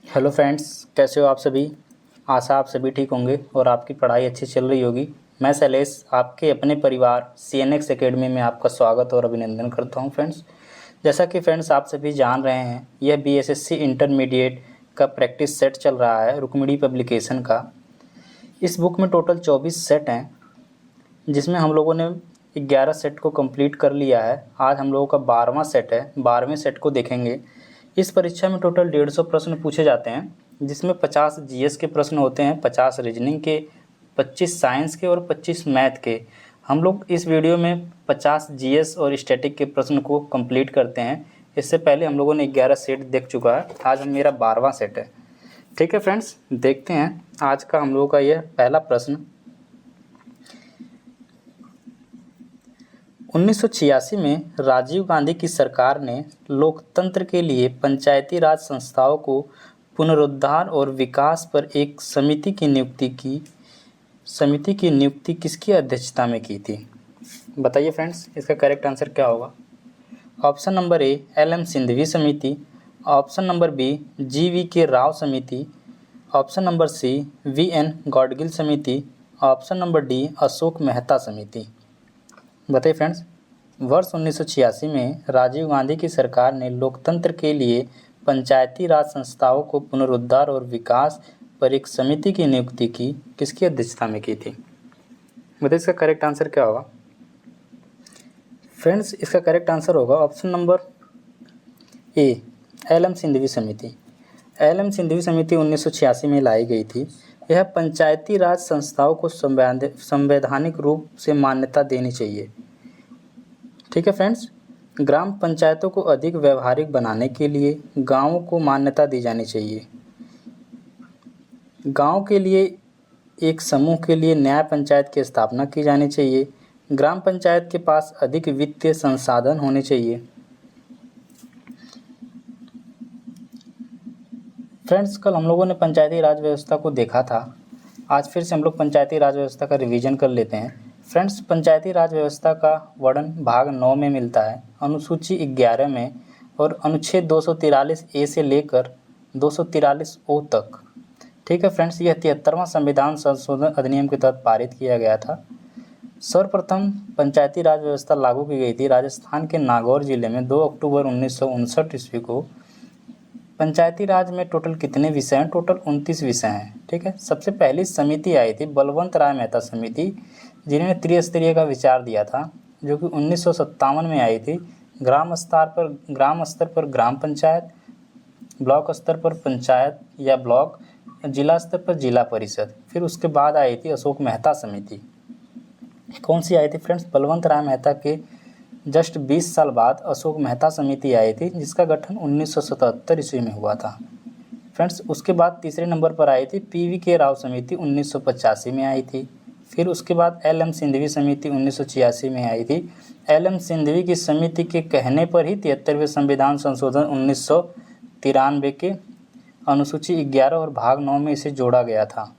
Hello friends, कैसे हो आप सभी। आशा आप सभी ठीक होंगे और आपकी पढ़ाई अच्छी चल रही होगी। मैं शैलेश आपके अपने परिवार CNX एकेडमी में आपका स्वागत और अभिनंदन करता हूं। फ्रेंड्स, जैसा कि फ्रेंड्स आप सभी जान रहे हैं, यह BSSC इंटरमीडिएट का प्रैक्टिस सेट चल रहा है रुक्मिणी पब्लिकेशन का। इस बुक में टोटल 24 सेट हैं, जिसमें हम लोगों ने 11 सेट को कंप्लीट कर लिया है। आज हम लोगों का 12वां सेट है। 12वें सेट को देखेंगे। इस परीक्षा में टोटल 150 प्रश्न पूछे जाते हैं, जिसमें 50 GS के प्रश्न होते हैं, 50 रीजनिंग के, 25 साइंस के और 25 मैथ के। हम लोग इस वीडियो में 50 GS और स्टैटिक के प्रश्न को कंप्लीट करते हैं। इससे पहले हम लोगों ने 11 सेट देख चुका है। आज मेरा 12वां सेट है। ठीक है फ्रेंड्स, देखते हैं आज का हम लोगों का यह पहला प्रश्न। 1986 में राजीव गांधी की सरकार ने लोकतंत्र के लिए पंचायती राज संस्थाओं को पुनरुद्धार और विकास पर एक समिति की नियुक्ति की। समिति की नियुक्ति किसकी अध्यक्षता में की थी? बताइए फ्रेंड्स, इसका करेक्ट आंसर क्या होगा? Option number A LM Singhvi समिति, option number B GVK Rao समिति, option number C VN Gadgil समिति, option number D Ashok Mehta समिति। बताइए फ्रेंड्स, वर्ष 1986 में राजीव गांधी की सरकार ने लोकतंत्र के लिए पंचायती राज संस्थाओं को पुनरुद्धार और विकास पर एक समिति की नियुक्ति की। किसकी अध्यक्षता में की थी? बताइए इसका करेक्ट आंसर क्या होगा? फ्रेंड्स, इसका करेक्ट आंसर होगा option number A LM Singhvi समिति। LM सिंघवी समिति 1986 में लाई गई थी। यह पंचायती राज संस्थाओं को संवैधानिक रूप से मान्यता देनी चाहिए। ठीक है फ्रेंड्स, ग्राम पंचायतों को अधिक व्यवहारिक बनाने के लिए गांवों को मान्यता दी जानी चाहिए। गांव के लिए एक समूह के लिए न्याय पंचायत की स्थापना की जानी चाहिए। ग्राम पंचायत के पास अधिक वित्तीय संसाधन होने चाहिए। फ्रेंड्स, कल हम लोगों ने पंचायती राज व्यवस्था को देखा था। आज फिर से हम लोग पंचायती राज व्यवस्था का रिवीजन कर लेते हैं। फ्रेंड्स, पंचायती राज व्यवस्था का वर्णन भाग 9 में मिलता है, अनुसूची 11 में और अनुच्छेद 243A से लेकर 243O तक। ठीक है फ्रेंड्स, यह 73वां संविधान संशोधन अधिनियम के तहत पारित किया गया था। सर्वप्रथम पंचायती राज व्यवस्था लागू की गई थी राजस्थान के नागौर जिले में 2 अक्टूबर 1959 ईस्वी को। पंचायती राज में टोटल कितने विषय हैं? टोटल 29 विषय हैं। ठीक है, सबसे पहली समिति आई थी बलवंत राय मेहता समिति, जिन्होंने त्रिस्तरीय का विचार दिया था, जो कि 1957 में आई थी। ग्राम स्तर पर ग्राम पंचायत, ब्लॉक स्तर पर पंचायत या ब्लॉक, जिला स्तर पर जिला परिषद। फिर उसके बाद आई थी अशोक मेहता समिति। कौन सी आई थी फ्रेंड्स? बलवंत राय मेहता के जस्ट 20 साल बाद अशोक मेहता समिति आई थी, जिसका गठन 1977 ईस्वी में हुआ था। फ्रेंड्स, उसके बाद तीसरे नंबर पर आई थी PVK राव समिति, 1985 में आई थी। फिर उसके बाद LM सिंघवी समिति 1986 में आई थी। LM सिंघवी की समिति के कहने पर ही 73वें संविधान संशोधन 1993 के अनुसूची 11 और भाग 9 में इसे जोड़ा गया था।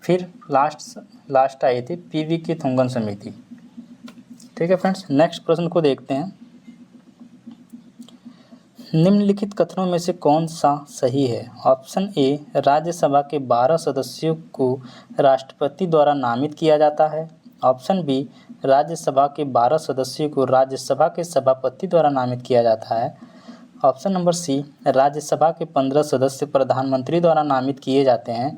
फिर लास्ट आई थी PVK थुंगन समिति। ठीक है फ्रेंड्स, नेक्स्ट प्रश्न को देखते हैं। निम्नलिखित कथनों में से कौन सा सही है? ऑप्शन ए राज्यसभा के 12 सदस्यों को राष्ट्रपति द्वारा नामित किया जाता है। ऑप्शन बी राज्यसभा के 12 सदस्यों को राज्यसभा के सभापति द्वारा नामित किया जाता है। ऑप्शन नंबर सी राज्यसभा के 15 सदस्य प्रधानमंत्री द्वारा नामित किए जाते हैं।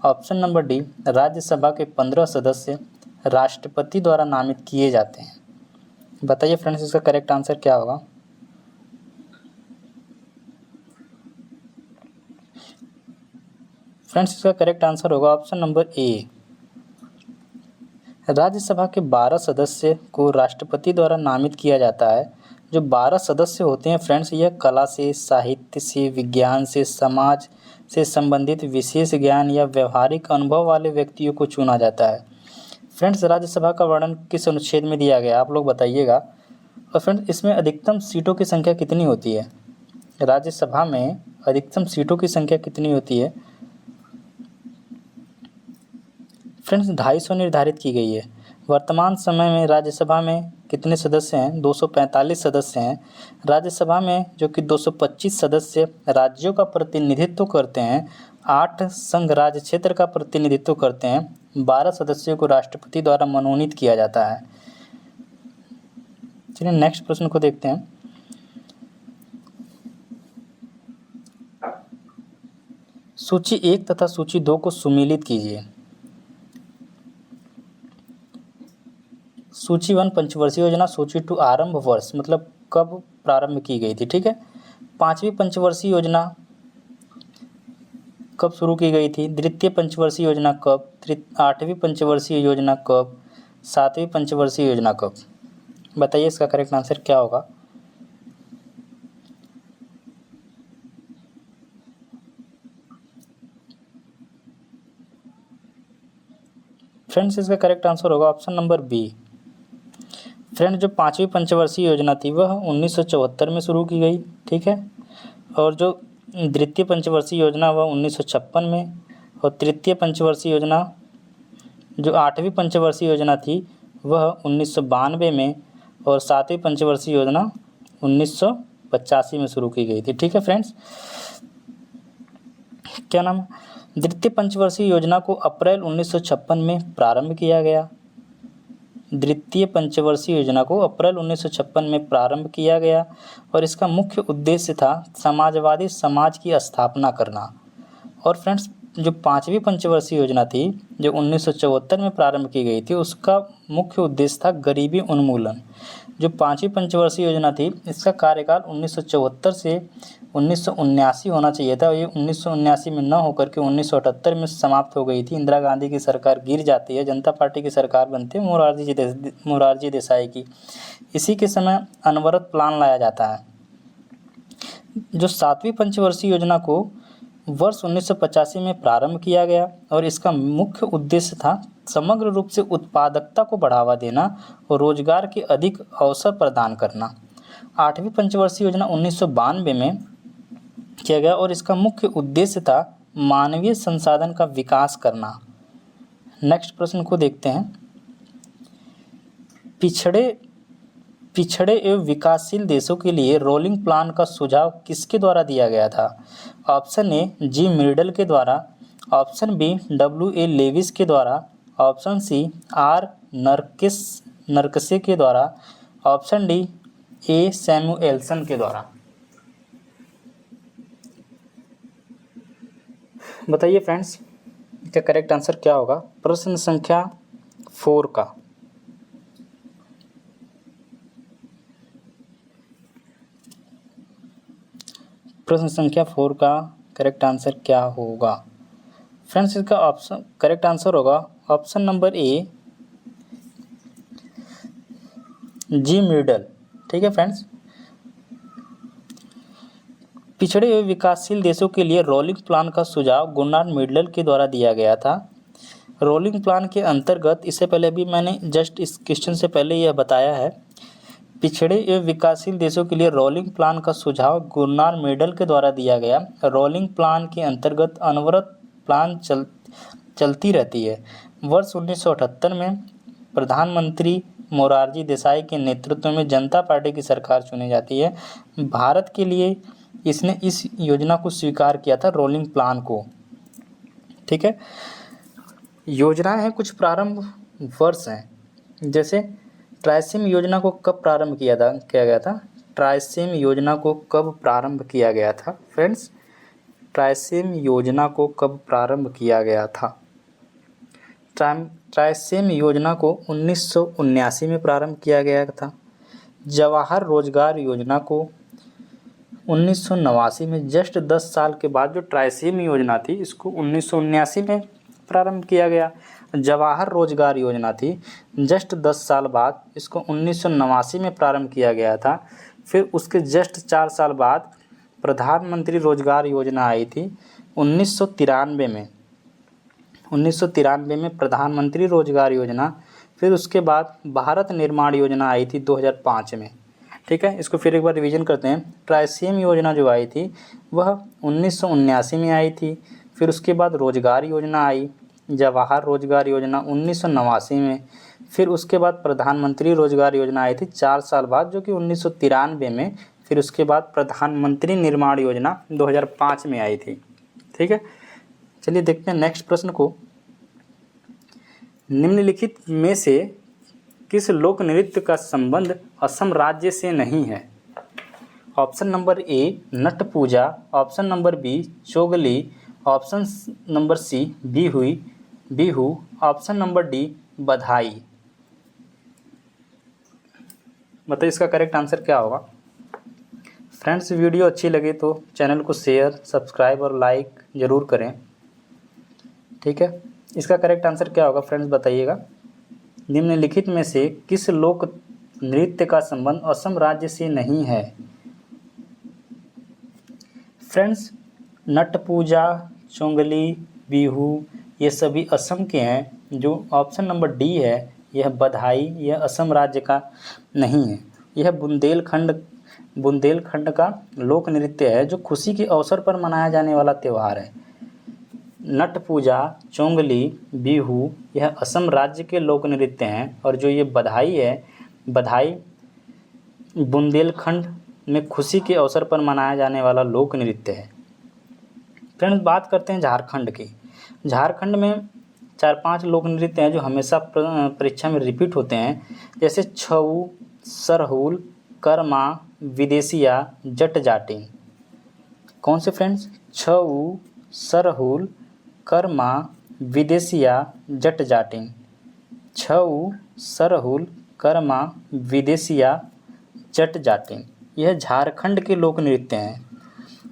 ऑप्शन नंबर डी राज्यसभा के 15 सदस्य राष्ट्रपति द्वारा नामित किए जाते हैं। बताइए फ्रेंड्स, इसका करेक्ट आंसर क्या होगा? फ्रेंड्स, इसका करेक्ट आंसर होगा ऑप्शन नंबर ए, राज्यसभा के 12 सदस्य को राष्ट्रपति द्वारा नामित किया जाता है। जो 12 सदस्य होते हैं फ्रेंड्स, यह कला से, साहित्य से, विज्ञान से, समाज से संबंधित विशेष ज्ञान या व्यवहारिक अनुभव वाले व्यक्तियों को चुना जाता है। फ्रेंड्स, राज्यसभा का वर्णन किस अनुच्छेद में दिया गया, आप लोग बताइएगा। और फ्रेंड्स, इसमें अधिकतम सीटों की संख्या कितनी होती है? राज्यसभा में अधिकतम सीटों की संख्या कितनी होती है? फ्रेंड्स, 250 निर्धारित की गई है। वर्तमान समय में राज्यसभा में कितने सदस्य हैं? 245 सदस्य हैं। राज्यसभा में जो कि 225 सदस्य राज्यों का प्रतिनिधित्व करते हैं, 8 संघ राज्य क्षेत्र का प्रतिनिधित्व करते हैं, 12 सदस्यों को राष्ट्रपति द्वारा मनोनीत किया जाता है। चलिए नेक्स्ट प्रश्न को देखते हैं। सूची 1 तथा सूची 2 को सुमेलित कीजिए। सूची 1 पंचवर्षीय योजना, सूची 2 आरंभ वर्ष मतलब कब प्रारंभ की गई थी। ठीक है, 5वीं पंचवर्षीय योजना कब शुरू की गई थी, द्वितीय पंचवर्षीय योजना कब, 8वीं पंचवर्षीय योजना कब, 7वीं पंचवर्षीय योजना कब। बताइए इसका करेक्ट आंसर क्या होगा। फ्रेंड्स इसका करेक्ट आंसर होगा ऑप्शन नंबर बी। फ्रेंड जो 5वीं पंचवर्षीय योजना थी वह 1974 में शुरू की गई। ठीक है, और जो द्वितीय पंचवर्षीय योजना वह 1956 में, और तृतीय पंचवर्षीय योजना जो 8वीं पंचवर्षीय योजना थी वह 1992 में, और 7वीं पंचवर्षीय योजना 1985 में शुरू की गई थी। ठीक है फ्रेंड्स, क्या नाम, द्वितीय पंचवर्षीय योजना को अप्रैल 1956 में प्रारंभ किया गया। द्वितीय पंचवर्षीय योजना को अप्रैल 1956 में प्रारंभ किया गया और इसका मुख्य उद्देश्य था समाजवादी समाज की स्थापना करना। और फ्रेंड्स जो 5वीं पंचवर्षीय योजना थी जो 1974 में प्रारंभ की गई थी उसका मुख्य उद्देश्य था गरीबी उन्मूलन। जो 5वीं पंचवर्षीय योजना थी इसका कार्यकाल 1974 से 1979 होना चाहिए था, ये 1979 में न होकर के 1978 में समाप्त हो गई थी। इंदिरा गांधी की सरकार गिर जाती है, जनता पार्टी की सरकार बनती है मोरारजी देसाई की। इसी के समय अनवरत प्लान लाया जाता है। जो 7वीं पंचवर्षीय योजना को वर्ष 1985 में प्रारंभ किया गया और इसका मुख्य उद्देश्य था समग्र रूप से उत्पादकता को बढ़ावा देना और रोजगार के अधिक अवसर प्रदान करना। 8वीं पंचवर्षीय योजना 1992 में किया गया और इसका मुख्य उद्देश्य था मानवीय संसाधन का विकास करना। नेक्स्ट प्रश्न को देखते हैं। पिछड़े एवं विकासशील देशों के लिए रोलिंग प्लान का सुझाव किसके द्वारा दिया गया था? ऑप्शन ए जी मिर्डल के द्वारा, ऑप्शन बी W.A. लेविस के द्वारा, ऑप्शन सी आर नरकसे के द्वारा, ऑप्शन डी ए सैमुएल्सन के द्वारा। बताइए फ्रेंड्स इसका करेक्ट आंसर क्या होगा प्रश्न संख्या 4 का। प्रश्न संख्या 4 का करेक्ट आंसर क्या होगा? फ्रेंड्स इसका ऑप्शन करेक्ट आंसर होगा option number A G Myrdal. ठीक है फ्रेंड्स, पिछड़े हुए विकासशील देशों के लिए रोलिंग प्लान का सुझाव गुनार्ड मिर्डल के द्वारा दिया गया था। रोलिंग प्लान के अंतर्गत इससे पहले भी मैंने जस्ट इस क्वेश्चन से पहले यह बताया है, पिछड़े एवं विकासशील देशों के लिए रोलिंग प्लान का सुझाव गुनार्ड मिर्डल के द्वारा दिया गया। रोलिंग प्लान के अंतर्गत अनवरत प्लान चलती रहती है। वर्ष 1978 में प्रधानमंत्री मोरारजी देसाई के नेतृत्व में जनता पार्टी की सरकार चुनी जाती है। भारत के लिए इसने इस योजना को स्वीकार किया था, रोलिंग प्लान को। ठीक है, योजनाएं हैं, कुछ प्रारंभ वर्ष हैं। जैसे ट्राइसेम योजना को कब प्रारंभ किया गया था? ट्राइसेम योजना को कब प्रारंभ किया गया था फ्रेंड्स? ट्राइसेम योजना को कब प्रारंभ किया गया था? ट्राइसेम योजना को 1979 में प्रारंभ किया गया था। जवाहर रोजगार योजना को 1989 में, जस्ट 10 साल के बाद जो ट्राइसेम योजना थी इसको 1979 में प्रारंभ किया गया। जवाहर रोजगार योजना थी, जस्ट 10 साल बाद इसको 1989 में प्रारंभ किया गया था। फिर उसके जस्ट 4 साल बाद प्रधानमंत्री रोजगार योजना आई थी 1993 में। 1993 में प्रधानमंत्री रोजगार योजना, फिर उसके बाद भारत निर्माण योजना आई थी 2005 में। ठीक है, इसको फिर एक बार रिवीजन करते हैं। ट्राइसेम योजना जो आई थी वह 1979 में आई थी। फिर उसके बाद रोजगार योजना आई, जवाहर रोजगार योजना 1989 में, फिर उसके बाद प्रधानमंत्री रोजगार योजना आई थी 4 साल बाद जो कि 1993 में, फिर उसके बाद प्रधानमंत्री निर्माण योजना 2005 में आई थी। ठीक है, चलिए देखते हैं नेक्स्ट प्रश्न को। निम्नलिखित में से किस लोक नृत्य का संबंध असम राज्य से नहीं है? Option number A Nat Puja, option number B Chogli, option number C Bihu, option number D Badhai. बताइए इसका करेक्ट आंसर क्या होगा। फ्रेंड्स, वीडियो अच्छी लगे तो चैनल को शेयर, सब्सक्राइब और लाइक ज़रूर करें। ठीक है, इसका करेक्ट आंसर क्या होगा फ्रेंड्स बताइएगा। निम्नलिखित में से किस लोक नृत्य का संबंध असम राज्य से नहीं है? फ्रेंड्स, नट पूजा, चोंगली, बिहू ये सभी असम के हैं। जो ऑप्शन नंबर डी है यह बधाई, यह असम राज्य का नहीं है। यह बुंदेलखंड का लोक नृत्य है जो खुशी के अवसर पर मनाया जाने वाला त्यौहार है। नट पूजा, चोंगली, बिहू यह असम राज्य के लोक नृत्य हैं और जो ये बधाई है, बधाई बुंदेलखंड में खुशी के अवसर पर मनाया जाने वाला लोक नृत्य है। फ्रेंड्स, बात करते हैं झारखंड की। झारखंड में 4-5 लोक नृत्य हैं जो हमेशा परीक्षा में रिपीट होते हैं, जैसे छऊ, सरहुल, कर्मा, विदेशिया, जट जाटिन। कौन से फ्रेंड्स? छऊ, सरहुल, कर्मा, विदेशिया, जट जाटिन। छऊ, सरहुल, कर्मा, विदेशिया, जट जाटिन यह झारखंड के लोक नृत्य हैं।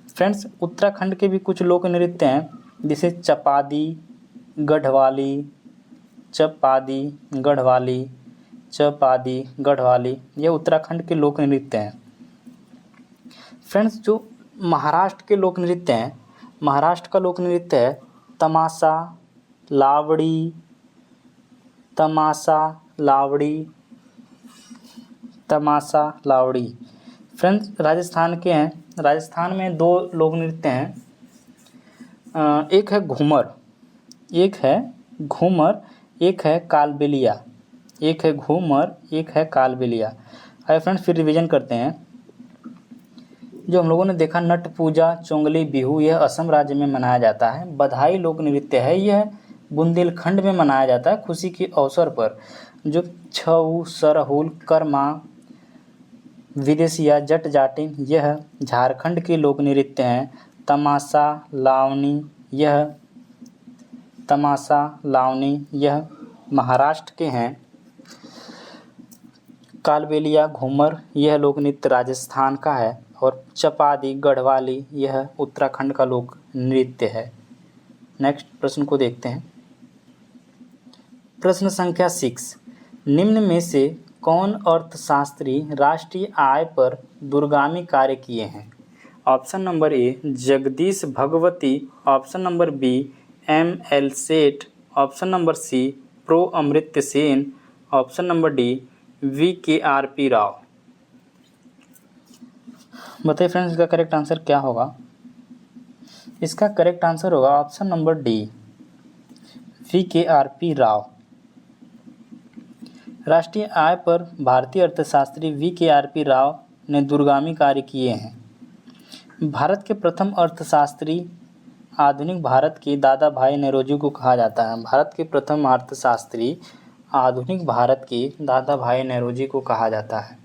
फ्रेंड्स, उत्तराखंड के भी कुछ लोक नृत्य हैं जैसे चपादी, गढ़वाली, ये उत्तराखंड के लोक नृत्य हैं। फ्रेंड्स, जो महाराष्ट्र के लोक नृत्य हैं, महाराष्ट्र का लोक नृत्य है तमाशा, लावड़ी। फ्रेंड्स, राजस्थान के हैं। राजस्थान में 2 लोक नृत्य हैं, एक है घूमर, एक है कालबेलिया। आइए फ्रेंड्स, फिर रिवीजन करते हैं। जो हम लोगों ने देखा नट पूजा, चोंगली, बिहू यह असम राज्य में मनाया जाता है। बधाई लोक नृत्य है, यह बुंदेलखंड में मनाया जाता है खुशी के अवसर पर। जो छऊ, सरहुल, कर्मा, विदेशिया, जट जाटिन यह झारखंड के लोक नृत्य हैं। तमाशा, लावनी यह महाराष्ट्र के हैं। कालबेलिया, घूमर यह लोक नृत्य राजस्थान का है और चपादी, गढ़वाली यह उत्तराखंड का लोक नृत्य है। नेक्स्ट प्रश्न को देखते हैं। प्रश्न संख्या 6, निम्न में से कौन अर्थशास्त्री राष्ट्रीय आय पर दूरगामी कार्य किए हैं? Option number A Jagdish Bhagwati, option number B M.L. Seth, option number C pro Amartya Sen, option number D V.K.R.P. Rao. बताइए फ्रेंड्स इसका करेक्ट आंसर क्या होगा। इसका करेक्ट आंसर होगा option number D V.K.R.P. Rao. राष्ट्रीय आय पर भारतीय अर्थशास्त्री V.K.R.P. राव ने दूरगामी कार्य किए हैं। भारत के प्रथम अर्थशास्त्री आधुनिक भारत के दादा भाई नौरोजी को कहा जाता है। भारत के प्रथम अर्थशास्त्री आधुनिक भारत के दादा भाई नौरोजी को कहा जाता है।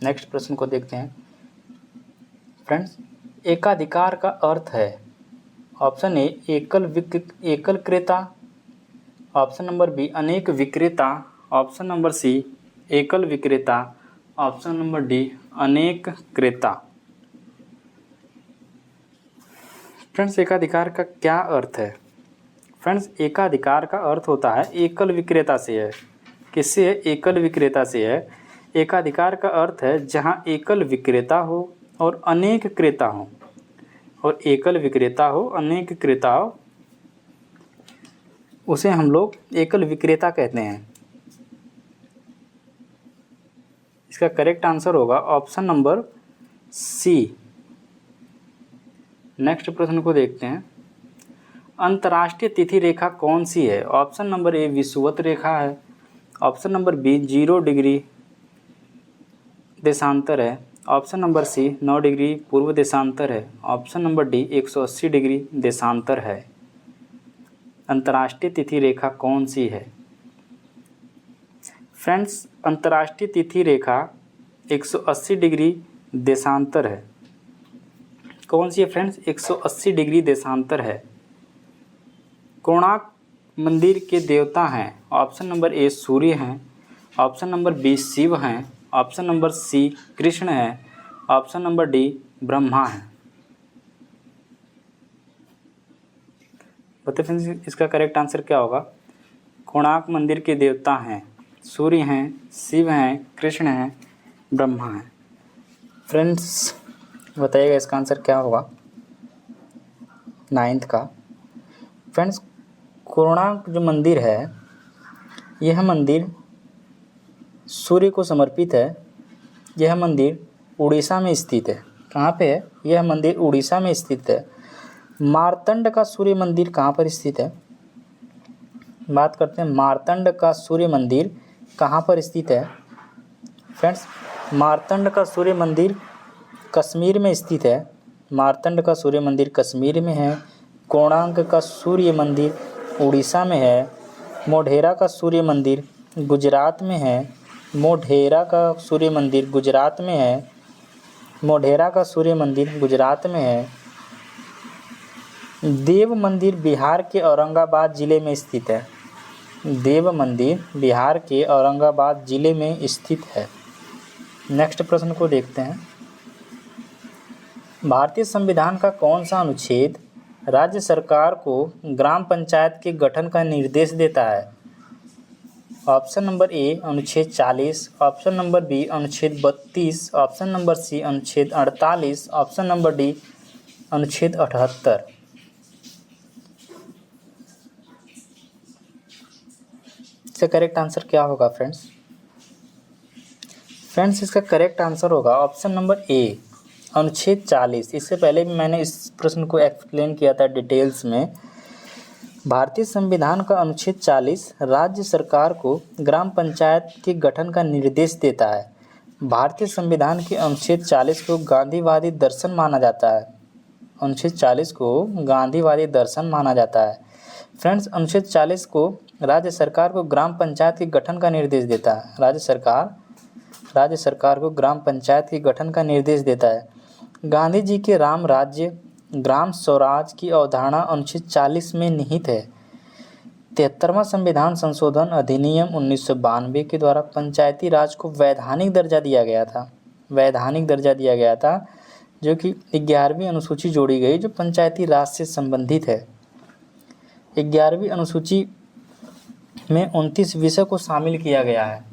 नेक्स्ट प्रश्न को देखते हैं। फ्रेंड्स, एकाधिकार का अर्थ है ऑप्शन ए एकल क्रेता, ऑप्शन नंबर बी अनेक विक्रेता, ऑप्शन नंबर सी एकल विक्रेता, ऑप्शन नंबर डी अनेक क्रेता। फ्रेंड्स, एकाधिकार का क्या अर्थ है? फ्रेंड्स, एकाधिकार का अर्थ होता है एकल विक्रेता से है। किससे है? एकल विक्रेता से है। एकाधिकार का अर्थ है जहां एकल विक्रेता हो और अनेक क्रेता हो, और एकल विक्रेता हो अनेक क्रेता हो उसे हम लोग एकल विक्रेता कहते हैं। इसका करेक्ट आंसर होगा ऑप्शन नंबर सी। नेक्स्ट प्रश्न को देखते हैं। अंतर्राष्ट्रीय तिथि रेखा कौन सी है? ऑप्शन नंबर ए विषुवत रेखा है, ऑप्शन नंबर बी 0 डिग्री देशांतर है, ऑप्शन नंबर सी 9 डिग्री पूर्व देशांतर है, ऑप्शन नंबर डी 180 डिग्री देशांतर है। अंतर्राष्ट्रीय तिथि रेखा कौन सी है? फ्रेंड्स, अंतर्राष्ट्रीय तिथि रेखा 180 डिग्री देशांतर है। कौन सी है फ्रेंड्स? 180 डिग्री देशांतर है। कोणार्क मंदिर के देवता हैं? ऑप्शन नंबर ए सूर्य हैं, ऑप्शन नंबर बी शिव हैं, ऑप्शन नंबर सी कृष्ण है, ऑप्शन नंबर डी ब्रह्मा है। बताइए फ्रेंड्स इसका करेक्ट आंसर क्या होगा? कोणार्क मंदिर के देवता हैं, सूर्य हैं, शिव हैं, कृष्ण हैं, ब्रह्मा हैं। फ्रेंड्स बताइएगा इसका आंसर क्या होगा 9th का। फ्रेंड्स कोणार्क जो मंदिर है यह मंदिर सूर्य को समर्पित है। यह मंदिर उड़ीसा में स्थित है। कहाँ पे है? यह मंदिर उड़ीसा में स्थित है। मार्तंड का सूर्य मंदिर कहाँ पर स्थित है? बात करते हैं मार्तंड का सूर्य मंदिर कहाँ पर स्थित है। फ्रेंड्स मार्तंड का सूर्य मंदिर कश्मीर में स्थित है। मार्तंड का सूर्य मंदिर कश्मीर में है। कोणार्क का सूर्य मंदिर उड़ीसा में है। मोढेरा का सूर्य मंदिर गुजरात में है। मोढेरा का सूर्य मंदिर गुजरात में है। मोढेरा का सूर्य मंदिर गुजरात में है। देव मंदिर बिहार के औरंगाबाद ज़िले में स्थित है। देव मंदिर बिहार के औरंगाबाद ज़िले में स्थित है। नेक्स्ट प्रश्न को देखते हैं। भारतीय संविधान का कौन सा अनुच्छेद राज्य सरकार को ग्राम पंचायत के गठन का निर्देश देता है? ऑप्शन नंबर ए अनुच्छेद 40, ऑप्शन नंबर बी अनुच्छेद 32, ऑप्शन नंबर सी अनुच्छेद 48, ऑप्शन नंबर डी अनुच्छेद 78। इसका करेक्ट आंसर क्या होगा फ्रेंड्स? फ्रेंड्स इसका करेक्ट आंसर होगा ऑप्शन नंबर ए अनुच्छेद 40। इससे पहले भी मैंने इस प्रश्न को एक्सप्लेन किया था डिटेल्स में। भारतीय संविधान का अनुच्छेद 40 राज्य सरकार को ग्राम पंचायत के गठन का निर्देश देता है। भारतीय संविधान के अनुच्छेद 40 को गांधीवादी दर्शन माना जाता है। अनुच्छेद 40 को गांधीवादी दर्शन माना जाता है। फ्रेंड्स अनुच्छेद 40 को राज्य सरकार को ग्राम पंचायत के गठन का निर्देश देता है। राज्य सरकार को ग्राम पंचायत के गठन का निर्देश देता है। गांधी जी के राम राज्य ग्राम स्वराज की अवधारणा अनुच्छेद 40 में निहित है। 73वां संविधान संशोधन अधिनियम 1992 के द्वारा पंचायती राज को वैधानिक दर्जा दिया गया था। वैधानिक दर्जा दिया गया था जो कि 11वीं अनुसूची जोड़ी गई जो पंचायती राज से संबंधित है। 11वीं अनुसूची में 29 विषय को शामिल किया गया है।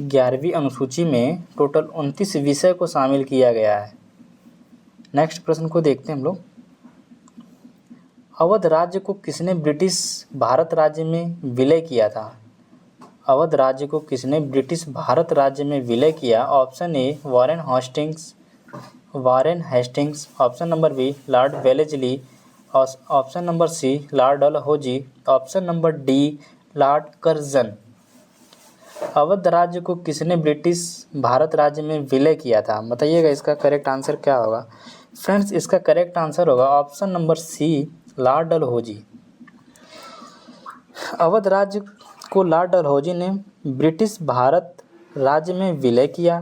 11वीं अनुसूची में टोटल 29 विषय को शामिल किया गया है। नेक्स्ट प्रश्न को देखते हैं हम लोग। अवध राज्य को किसने ब्रिटिश भारत राज्य में विलय किया था? अवध राज्य को किसने ब्रिटिश भारत राज्य में विलय किया? Option A Warren Hastings, option number B lord Wellesley, option number C lord Dalhousie, option number D lord Curzon. Awadh राज्य को किसने ब्रिटिश भारत राज्य में विलय किया था? बताइएगा इसका करेक्ट आंसर क्या होगा? फ्रेंड्स इसका करेक्ट आंसर होगा option number C lord Dalhousie. Awadh राज्य को लॉर्ड डलहौजी ने ब्रिटिश भारत राज्य में विलय किया।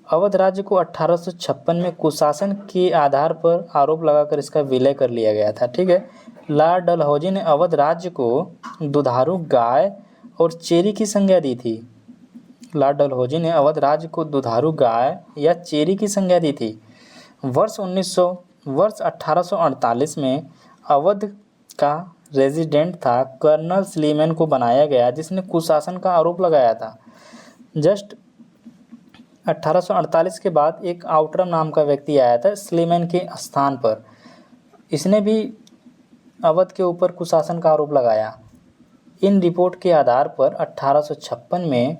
अवध राज्य को 1856 में कुशासन के आधार पर आरोप लगाकर इसका विलय कर लिया गया था। ठीक है, लॉर्ड डलहौजी ने अवध राज्य को दुधारू गाय और चेरी की संज्ञा दी थी। लॉर्ड डलहौजी ने अवध राज्य को दुधारू गाय या चेरी की संज्ञा दी थी। वर्ष 1848 में अवध का रेजिडेंट था कर्नल स्लीमैन को बनाया गया जिसने कुशासन का आरोप लगाया था। जस्ट 1848 के बाद एक आउटरम नाम का व्यक्ति आया था स्लीमैन के स्थान पर। इसने भी अवध के ऊपर कुशासन का आरोप लगाया। इन रिपोर्ट के आधार पर 1856 में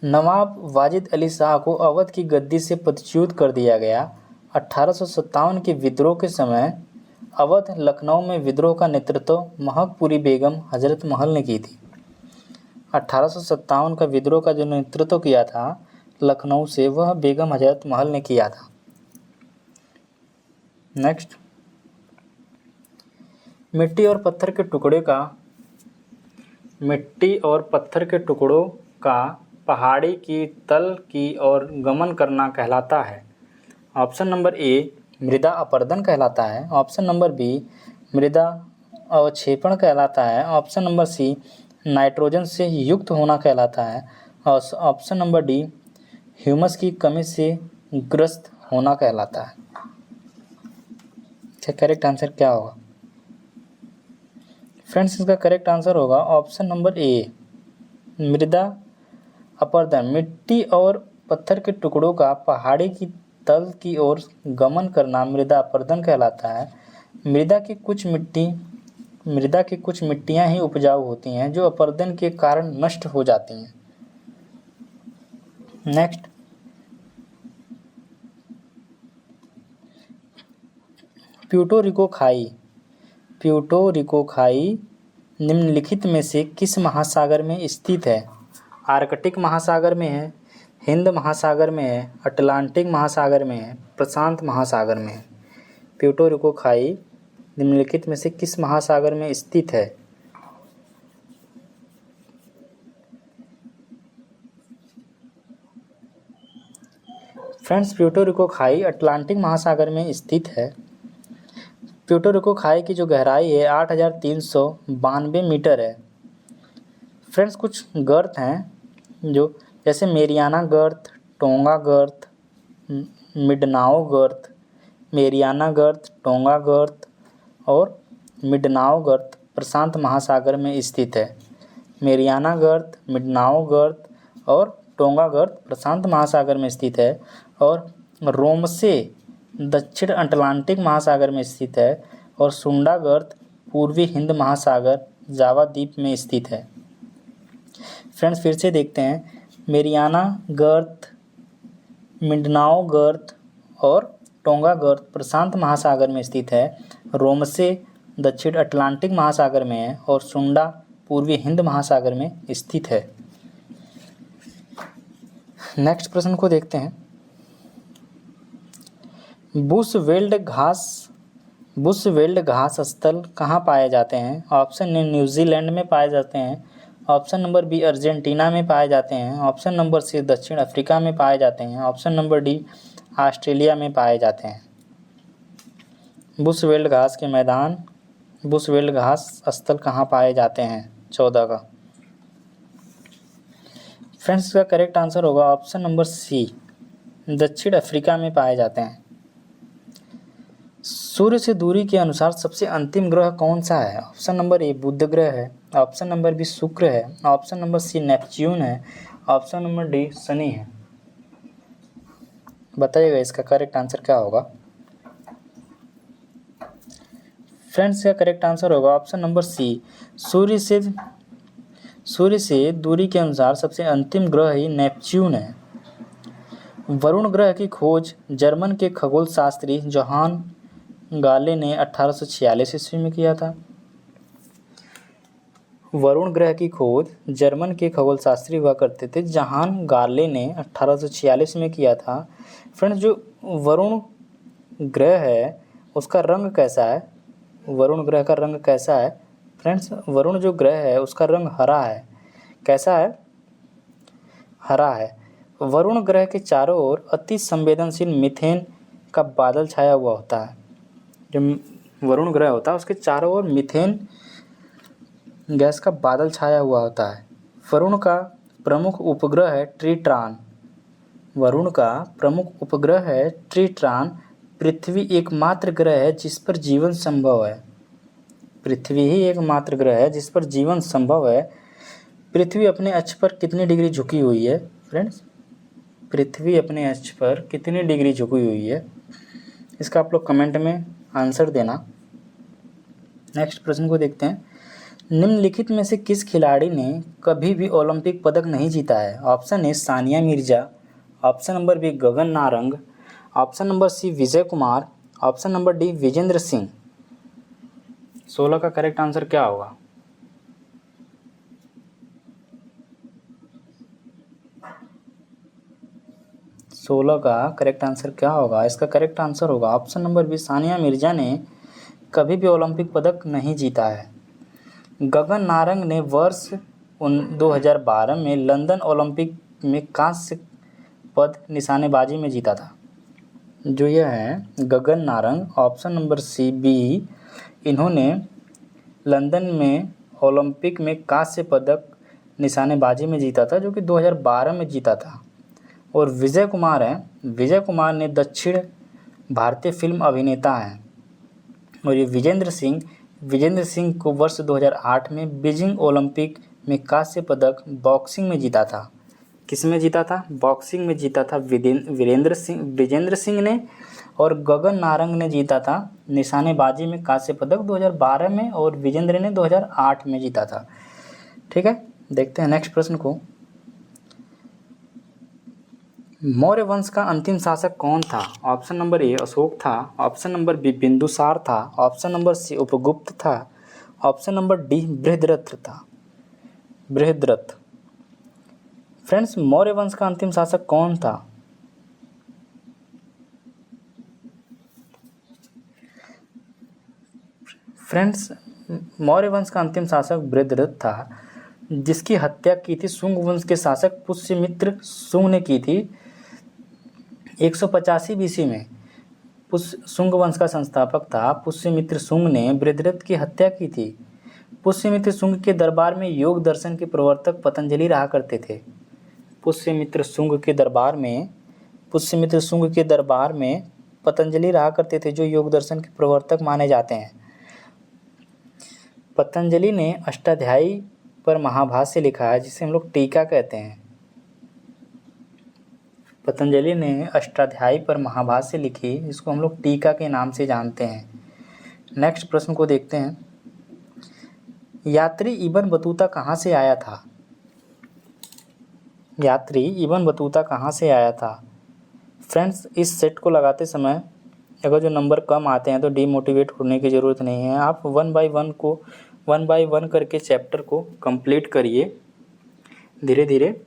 नवाब वाजिद अली शाह को अवध की गद्दी से पदच्युत कर दिया गया। 1857 के विद्रोह के समय अवध लखनऊ में विद्रोह का नेतृत्व महकपुरी बेगम हजरत महल ने की थी। 1857 का विद्रोह का जो नेतृत्व किया था लखनऊ से, वह बेगम हजरत महल ने किया था। नेक्स्ट, मिट्टी और पत्थर के टुकड़ों का पहाड़ी की तल की ओर गमन करना कहलाता है। ऑप्शन नंबर ए मृदा अपरदन कहलाता है। ऑप्शन नंबर बी मृदा अवक्षेपण कहलाता है। ऑप्शन नंबर सी नाइट्रोजन से युक्त होना कहलाता है। और ऑप्शन नंबर डी ह्यूमस की कमी से ग्रस्त होना कहलाता है। इसका करेक्ट आंसर क्या होगा? फ्रेंड्स, इसका करेक्ट आंसर होगा ऑप्शन नंबर ए मृदा अपरदन। मिट्टी और पत्थर के टुकड़ों का पहाड़ी की तल की ओर गमन करना मृदा अपरदन कहलाता है। मृदा की कुछ मिट्टियां ही उपजाऊ होती हैं जो अपरदन के कारण नष्ट हो जाती हैं। नेक्स्ट, प्यूर्टो रिको खाई निम्नलिखित में से किस महासागर में स्थित है? आर्कटिक महासागर में है, हिंद महासागर में है, अटलांटिक महासागर में है, प्रशांत महासागर में है। प्यूर्टो रिको खाई निम्नलिखित में से किस महासागर में स्थित है? फ्रेंड्स, प्यूर्टो रिको खाई अटलांटिक महासागर में स्थित है। प्यूर्टो रिको खाई की जो गहराई है 8,392 मीटर है। फ्रेंड्स, कुछ गर्त हैं जो जैसे मेरियाना गर्त, टोंगा गर्त, मिडनाओ गर्त, मेरियाना गर्त, टोंगा गर्त और मिडनाओ गर्त प्रशांत महासागर में स्थित है। मेरियाना गर्त, मिडनाओ गर्त और टोंगा गर्त प्रशांत महासागर में स्थित है। और रोमसे दक्षिण अटलांटिक महासागर में स्थित है। और सुंडा गर्त पूर्वी हिंद महासागर जावा द्वीप में स्थित है। फ्रेंड्स, फिर से देखते हैं। मेरियाना गर्त, मिडनाओ गर्त और टोंगा गर्त प्रशांत महासागर में स्थित है। रोमसे दक्षिण अटलांटिक महासागर में है और सुंडा पूर्वी हिंद महासागर में स्थित है। नेक्स्ट प्रश्न को देखते हैं। बुशवेल्ड घास स्थल कहाँ पाए जाते हैं? ऑप्शन ए न्यूजीलैंड में पाए जाते हैं। ऑप्शन नंबर बी अर्जेंटीना में पाए जाते हैं। ऑप्शन नंबर सी दक्षिण अफ्रीका में पाए जाते हैं। ऑप्शन नंबर डी ऑस्ट्रेलिया में पाए जाते हैं। बुशवेल्ड घास स्थल कहाँ पाए जाते हैं? 14 का। फ्रेंड्स, इसका करेक्ट आंसर होगा ऑप्शन नंबर सी दक्षिण अफ्रीका में पाए जाते हैं। सूर्य से दूरी के अनुसार सबसे अंतिम ग्रह कौन सा है? ऑप्शन नंबर ए बुध ग्रह है। ऑप्शन नंबर बी शुक्र है। ऑप्शन नंबर सी नेपच्यून है। ऑप्शन नंबर डी शनि है। बताइएगा इसका करेक्ट आंसर क्या होगा? फ्रेंड्स, इसका करेक्ट आंसर होगा ऑप्शन नंबर सी सूर्य से दूरी के अनुसार सबसे अंतिम ग्रह ही नेपच्यून है। वरुण ग्रह की खोज जर्मन के खगोल शास्त्री जोहान गाले ने 1846 ईस्वी में किया था। वरुण ग्रह की खोज जर्मन के खगोलशास्त्री हुआ करते थे जोहान गाले ने 1846 में किया था। फ्रेंड्स, जो वरुण ग्रह है उसका रंग कैसा है? वरुण ग्रह का रंग कैसा है? फ्रेंड्स, वरुण जो ग्रह है उसका रंग हरा है। कैसा है? हरा है। वरुण ग्रह के चारों ओर अति संवेदनशील मीथेन का बादल छाया हुआ होता है। जो वरुण ग्रह होता है उसके चारों ओर मीथेन गैस का बादल छाया हुआ होता है। वरुण का प्रमुख उपग्रह है ट्रिट्रान। वरुण का प्रमुख उपग्रह है ट्रिट्रान। पृथ्वी एकमात्र ग्रह है जिस पर जीवन संभव है। पृथ्वी ही एकमात्र ग्रह है जिस पर जीवन संभव है। पृथ्वी अपने अक्ष पर कितनी डिग्री झुकी हुई है? फ्रेंड्स, पृथ्वी अपने अक्ष पर कितनी डिग्री झुकी हुई है? इसका आप लोग कमेंट में आंसर देना। नेक्स्ट प्रश्न को देखते हैं। निम्नलिखित में से किस खिलाड़ी ने कभी भी ओलंपिक पदक नहीं जीता है? Option A Sania Mirza. Option number B Gagan Narang. Option number C Vijay Kumar. Option number D Vijender Singh. 16 का करेक्ट आंसर क्या होगा? सोलह का करेक्ट आंसर क्या होगा? इसका करेक्ट आंसर होगा option number B, Sania Mirza ने कभी भी ओलंपिक पदक नहीं जीता है। गगन नारंग ने वर्ष 2012 में लंदन ओलंपिक में कांस्य पद निशानेबाजी में जीता था। जो यह है Gagan Narang, option number C B, इन्होंने लंदन में ओलंपिक में कांस्य पदक निशानेबाजी में जीता था, जो कि 2012 में जीता था। और विजय कुमार हैं, विजय कुमार ने दक्षिण भारतीय फिल्म अभिनेता हैं। और ये विजेंद्र सिंह को वर्ष 2008 में बीजिंग ओलंपिक में कांस्य पदक बॉक्सिंग में जीता था। किस में जीता था? बॉक्सिंग में जीता था विजेंद्र सिंह ने। और गगन नारंग ने जीता था निशानेबाजी में कांस्य पदक 2012 में, और विजेंद्र ने 2008 में जीता था। ठीक है, देखते हैं नेक्स्ट प्रश्न को। मौर्य वंश का अंतिम शासक कौन था? ऑप्शन नंबर ए अशोक था, ऑप्शन नंबर बी बिंदुसार था, ऑप्शन नंबर सी उपगुप्त था, ऑप्शन नंबर डी बृहद्रथ था। बृहद्रथ। फ्रेंड्स, मौर्य वंश का अंतिम शासक कौन था? फ्रेंड्स, मौर्य वंश का अंतिम शासक बृहद्रथ था, जिसकी हत्या की थी शुंग वंश के शासक पुष्यमित्र शुंग ने की थी 185 बीसी में। शुंग वंश का संस्थापक था पुष्यमित्र शुंग ने बृहद्रथ की हत्या की थी। पुष्यमित्र शुंग के दरबार में योग दर्शन के प्रवर्तक पतंजलि रहा करते थे। पुष्यमित्र शुंग के दरबार में पतंजलि रहा करते थे, जो योग दर्शन के प्रवर्तक माने जाते हैं। पतंजलि ने अष्टाध्यायी पर महाभाष्य लिखा है, जिसे हम लोग टीका कहते हैं। पतंजलि ने अष्टाध्यायी पर महाभाष्य लिखी, जिसको हम लोग टीका के नाम से जानते हैं। नेक्स्ट प्रश्न को देखते हैं। यात्री इब्न बतूता कहाँ से आया था? यात्री इब्न बतूता कहाँ से आया था? फ्रेंड्स, इस सेट को लगाते समय अगर जो नंबर कम आते हैं तो डीमोटिवेट होने की ज़रूरत नहीं है। आप वन बाय वन करके चैप्टर को कंप्लीट करिए, धीरे धीरे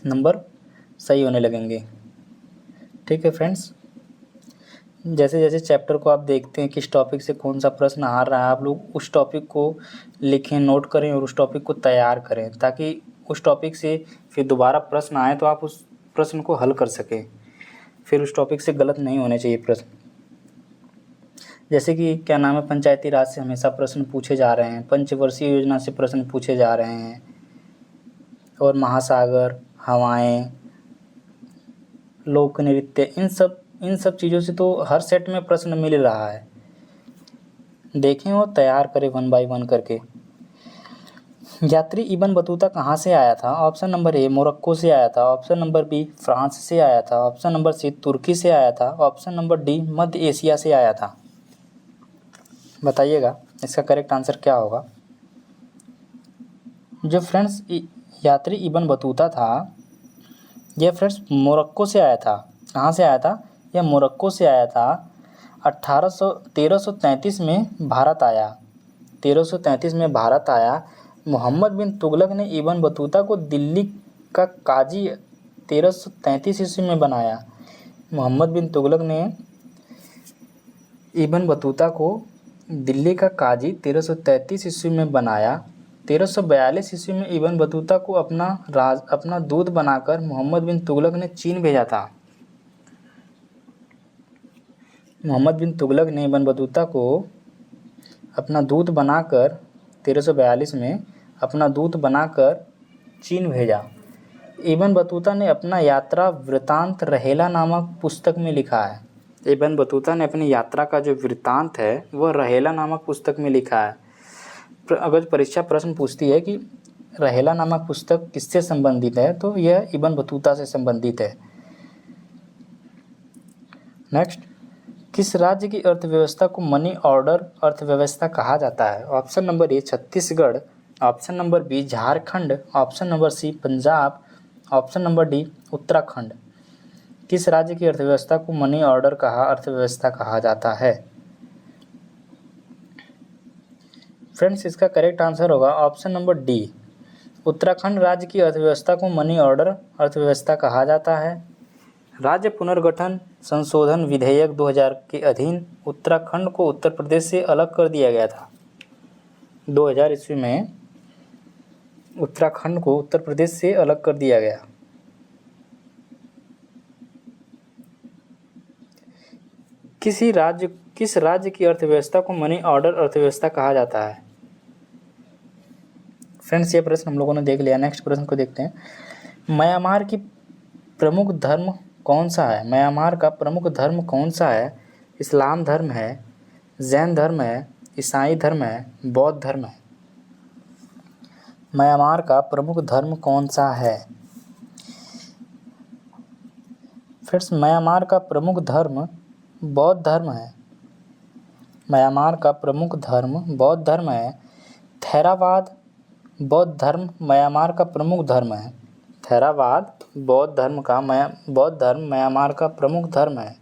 नंबर सही होने लगेंगे। ठीक है फ्रेंड्स, जैसे जैसे चैप्टर को आप देखते हैं किस टॉपिक से कौन सा प्रश्न आ रहा है, आप लोग उस टॉपिक को लिखें, नोट करें और उस टॉपिक को तैयार करें, ताकि उस टॉपिक से फिर दोबारा प्रश्न आए तो आप उस प्रश्न को हल कर सकें। फिर उस टॉपिक से गलत नहीं होने चाहिए प्रश्न। जैसे कि क्या नाम है, पंचायती राज से हमेशा प्रश्न पूछे जा रहे हैं, पंचवर्षीय योजना से प्रश्न पूछे जा रहे हैं, और महासागर, हवाएं, लोक नृत्य, इन सब चीज़ों से तो हर सेट में प्रश्न मिल रहा है। देखें और तैयार करें वन बाय वन करके। यात्री इब्न बतूता कहाँ से आया था? ऑप्शन नंबर ए मोरक्को से आया था, ऑप्शन नंबर बी फ्रांस से आया था, ऑप्शन नंबर सी तुर्की से आया था, ऑप्शन नंबर डी मध्य एशिया से आया था। बताइएगा इसका करेक्ट आंसर क्या होगा। जो फ्रेंड्स यात्री इब्न बतूता था, यह फ्रेंड्स मोरक्को से आया था। कहाँ से आया था? यह मोरक्को से आया था। 1333 में भारत आया। 1333 में भारत आया। मोहम्मद बिन तुगलक ने इब्न बतूता को दिल्ली का काजी 1333 ईस्वी में बनाया। मोहम्मद बिन तुगलक ने इब्न बतूता को दिल्ली का काजी 1333 ईस्वी में बनाया। 1342 ईस्वी में इब्न बतूता को अपना दूत बनाकर मोहम्मद बिन तुगलक ने चीन भेजा था। मोहम्मद बिन तुगलक ने इब्न बतूता को अपना दूत बनाकर 1342 में अपना दूत बनाकर चीन भेजा। इब्न बतूता ने अपना यात्रा वृतांत रहेला नामक पुस्तक में लिखा है। इब्न बतूता ने अपनी यात्रा का जो वृतांत है वह रहेला नामक पुस्तक में लिखा है। अगर परीक्षा प्रश्न पूछती है कि रहेला नामक पुस्तक किससे संबंधित है, तो यह इब्न बतूता से संबंधित है। नेक्स्ट, किस राज्य की अर्थव्यवस्था को मनी ऑर्डर अर्थव्यवस्था कहा जाता है? Option number A Chhattisgarh, option number B Jharkhand, option number C Punjab, option number D Uttarakhand. किस राज्य की अर्थव्यवस्था को मनी ऑर्डर अर्थव्यवस्था कहा जाता है? फ्रेंड्स इसका करेक्ट आंसर होगा ऑप्शन नंबर डी। उत्तराखंड राज्य की अर्थव्यवस्था को मनी ऑर्डर अर्थव्यवस्था कहा जाता है। राज्य पुनर्गठन संशोधन विधेयक 2000 के अधीन उत्तराखंड को उत्तर प्रदेश से अलग कर दिया गया था। 2000 ईस्वी में उत्तराखंड को उत्तर प्रदेश से अलग कर दिया गया। किस राज्य की अर्थव्यवस्था को मनी ऑर्डर अर्थव्यवस्था कहा जाता है? फ्रेंड्स ये प्रश्न हम लोगों ने देख लिया। नेक्स्ट प्रश्न को देखते हैं। म्यांमार की प्रमुख धर्म कौन सा है? म्यांमार का प्रमुख धर्म कौन सा है? इस्लाम धर्म है, जैन धर्म है, ईसाई धर्म है, बौद्ध धर्म है। म्यांमार का प्रमुख धर्म कौन सा है? फ्रेंड्स म्यांमार का प्रमुख धर्म बौद्ध धर्म है। म्यांमार का प्रमुख धर्म बौद्ध धर्म है। थेरावाद बौद्ध धर्म म्यांमार का प्रमुख धर्म है। थेरावाद बौद्ध धर्म म्यांमार का प्रमुख धर्म है।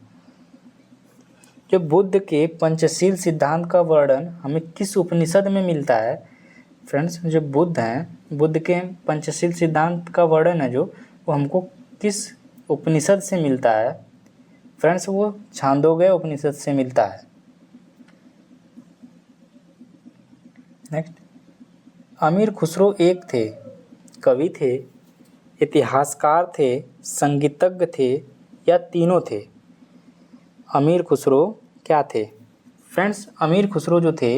जो बुद्ध के पंचशील सिद्धांत का वर्णन हमें किस उपनिषद में मिलता है? फ्रेंड्स जो बुद्ध हैं, बुद्ध के पंचशील सिद्धांत का वर्णन है जो वो हमको किस उपनिषद से मिलता है? फ्रेंड्स वो छांदोग्य उपनिषद से मिलता है। नेक्स्ट, अमीर खुसरो एक थे, कवि थे, इतिहासकार थे, संगीतज्ञ थे या तीनों थे? अमीर खुसरो क्या थे? फ्रेंड्स अमीर खुसरो जो थे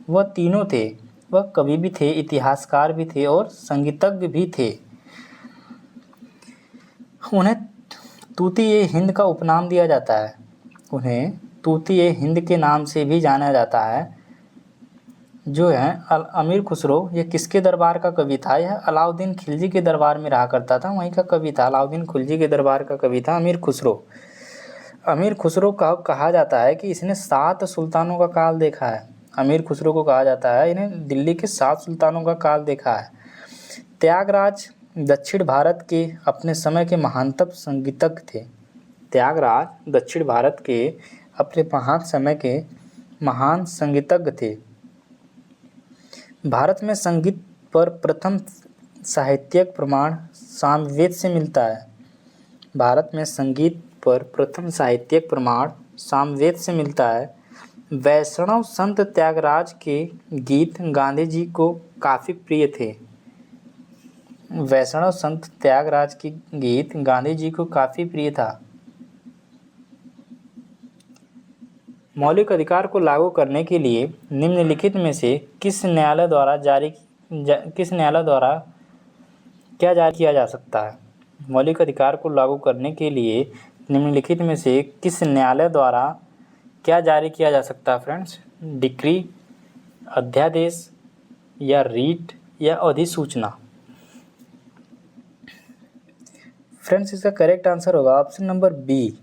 वह तीनों थे। वह कवि भी थे, इतिहासकार भी थे और संगीतज्ञ भी थे। उन्हें तूती-ए-हिंद का उपनाम दिया जाता है। उन्हें तूती-ए-हिंद के नाम से भी जाना जाता है। जो है अमीर खुसरो ये किसके दरबार का कवि था? यह अलाउद्दीन खिलजी के दरबार में रहा करता था, वहीं का कवि था। अलाउद्दीन खिलजी के दरबार का कवि था अमीर खुसरो। अमीर खुसरो का कहा जाता है कि इसने 7 सुल्तानों का काल देखा है। अमीर खुसरो को कहा जाता है इन्हें दिल्ली के 7 सुल्तानों का काल देखा है। त्यागराज दक्षिण भारत के अपने समय के महानतम संगीतज्ञ थे। त्यागराज दक्षिण भारत के अपने महान समय के महान संगीतज्ञ थे। भारत में संगीत पर प्रथम साहित्यिक प्रमाण सामवेद से मिलता है। भारत में संगीत पर प्रथम साहित्यिक प्रमाण सामवेद से मिलता है। वैष्णव संत त्यागराज के गीत गांधी जी को काफ़ी प्रिय थे। वैष्णव संत त्यागराज के गीत गांधी जी को काफ़ी प्रिय था। मौलिक अधिकार को लागू करने के लिए निम्नलिखित में से किस न्यायालय द्वारा क्या जारी किया जा सकता है? मौलिक अधिकार को लागू करने के लिए निम्नलिखित में से किस न्यायालय द्वारा क्या जारी किया जा सकता है? फ्रेंड्स डिक्री, अध्यादेश या रीट या अधिसूचना? फ्रेंड्स इसका करेक्ट आंसर होगा ऑप्शन नंबर बी।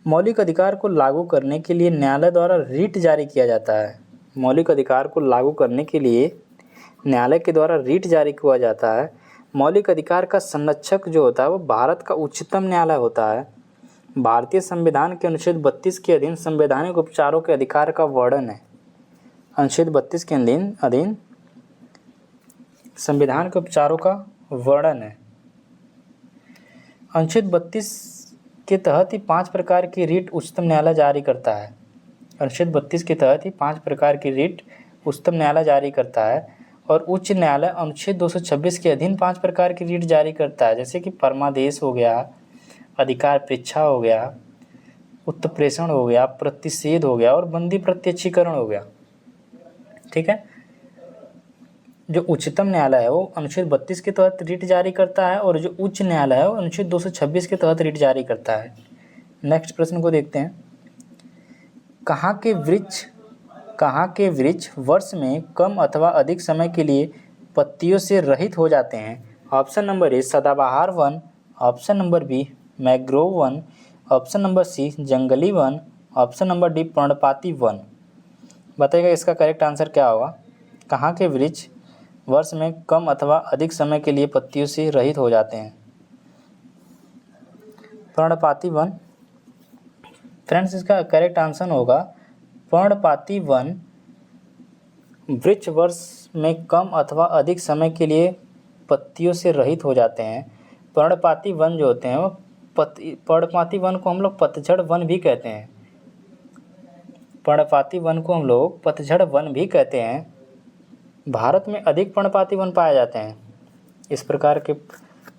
मौलिक अधिकार को लागू करने के लिए न्यायालय द्वारा रीट जारी किया जाता है। मौलिक अधिकार को लागू करने के लिए न्यायालय के द्वारा रीट जारी किया जाता है। मौलिक अधिकार का संरक्षक जो होता है वो भारत का उच्चतम न्यायालय होता है। भारतीय संविधान के अनुच्छेद 32 के अधीन संवैधानिक उपचारों के अधिकार का वर्णन है। अनुच्छेद 32 के अधीन संविधान के उपचारों का वर्णन है। अनुच्छेद 32 के तहत ही 5 प्रकार की रीट उच्चतम न्यायालय जारी करता है। अनुच्छेद 32 के तहत ही 5 प्रकार की रीट उच्चतम न्यायालय जारी करता है और उच्च न्यायालय अनुच्छेद 226 के अधीन 5 प्रकार की रीट जारी करता है, जैसे कि परमादेश हो गया, अधिकार परीक्षा हो गया, उत्प्रेषण हो गया, प्रतिषेध हो गया और बंदी प्रत्यक्षीकरण हो गया। ठीक है, जो उच्चतम न्यायालय है वो अनुच्छेद 32 के तहत रीट जारी करता है और जो उच्च न्यायालय है वो अनुच्छेद 226 के तहत रीट जारी करता है। नेक्स्ट प्रश्न को देखते हैं। कहाँ के वृक्ष वर्ष में कम अथवा अधिक समय के लिए पत्तियों से रहित हो जाते हैं? ऑप्शन नंबर ए सदाबहार वन, ऑप्शन नंबर बी मैंग्रोव वन, ऑप्शन नंबर सी जंगली वन, ऑप्शन नंबर डी पर्णपाती वन। बताइएगा इसका करेक्ट आंसर क्या होगा। कहाँ के वृक्ष वर्ष में कम अथवा अधिक समय के लिए पत्तियों से रहित हो जाते हैं? पर्णपाती वन। फ्रेंड्स इसका करेक्ट आंसर होगा पर्णपाती वन वृक्ष वर्ष में कम अथवा अधिक समय के लिए पत्तियों से रहित हो जाते हैं। पर्णपाती वन जो होते हैं वो पर्णपाती वन को हम लोग पतझड़ वन भी कहते हैं। पर्णपाती वन को हम लोग पतझड़ वन भी कहते हैं। भारत में अधिक पर्णपाती वन पाए जाते हैं। इस प्रकार के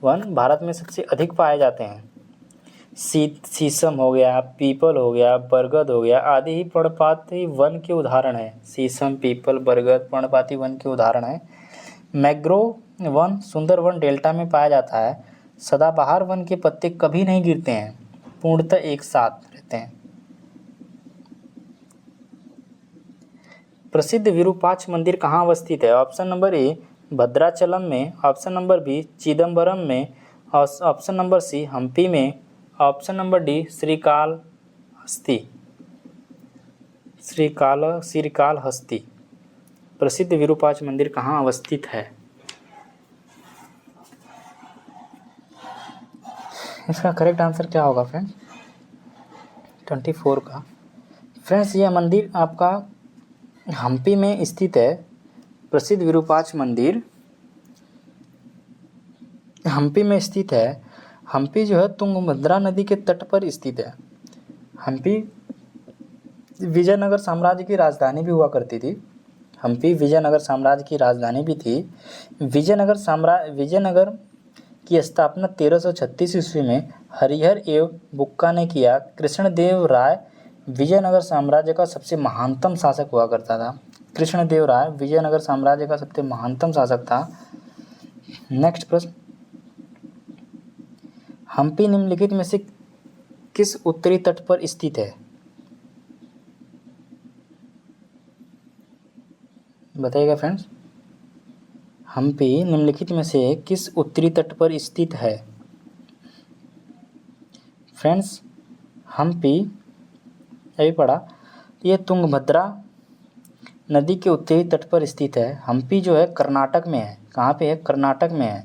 वन भारत में सबसे अधिक पाए जाते हैं। शीशम हो गया, पीपल हो गया, बरगद हो गया आदि ही पर्णपाती वन के उदाहरण हैं। शीशम, पीपल, बरगद पर्णपाती वन के उदाहरण हैं। मैंग्रोव वन सुंदरवन डेल्टा में पाया जाता है। सदाबहार वन के पत्ते कभी नहीं गिरते हैं, पूर्णतः एक साथ रहते हैं। प्रसिद्ध विरूपाक्ष मंदिर कहाँ अवस्थित है? ऑप्शन नंबर ए भद्राचलम में, ऑप्शन नंबर बी चिदम्बरम में, ऑप्शन नंबर सी हम्पी में, option number D Srikalahasti. Srikalahasti प्रसिद्ध विरूपाक्ष मंदिर कहाँ अवस्थित है? इसका करेक्ट आंसर क्या होगा फ्रेंड्स? 24 का। फ्रेंड्स यह मंदिर आपका हम्पी में स्थित है। प्रसिद्ध विरूपाक्ष मंदिर हम्पी में स्थित है। हम्पी जो है तुंगभद्रा नदी के तट पर स्थित है। हम्पी विजयनगर साम्राज्य की राजधानी भी हुआ करती थी। हम्पी विजयनगर साम्राज्य की राजधानी भी थी। विजयनगर की स्थापना 1336 ईस्वी में हरिहर एवं बुक्का ने किया। कृष्णदेव राय विजयनगर साम्राज्य का सबसे महानतम शासक हुआ करता था। कृष्णदेव राय विजयनगर साम्राज्य का सबसे महानतम शासक था। नेक्स्ट प्रश्न, हम्पी निम्नलिखित में से किस उत्तरी तट पर स्थित है? बताइएगा फ्रेंड्स। हम्पी निम्नलिखित में से किस उत्तरी तट पर स्थित है? फ्रेंड्स हम्पी अभी पढ़ा, यह तुंगभद्रा नदी के उत्तरी तट पर स्थित है। हम्पी जो है कर्नाटक में है। कहाँ पे है? कर्नाटक में है।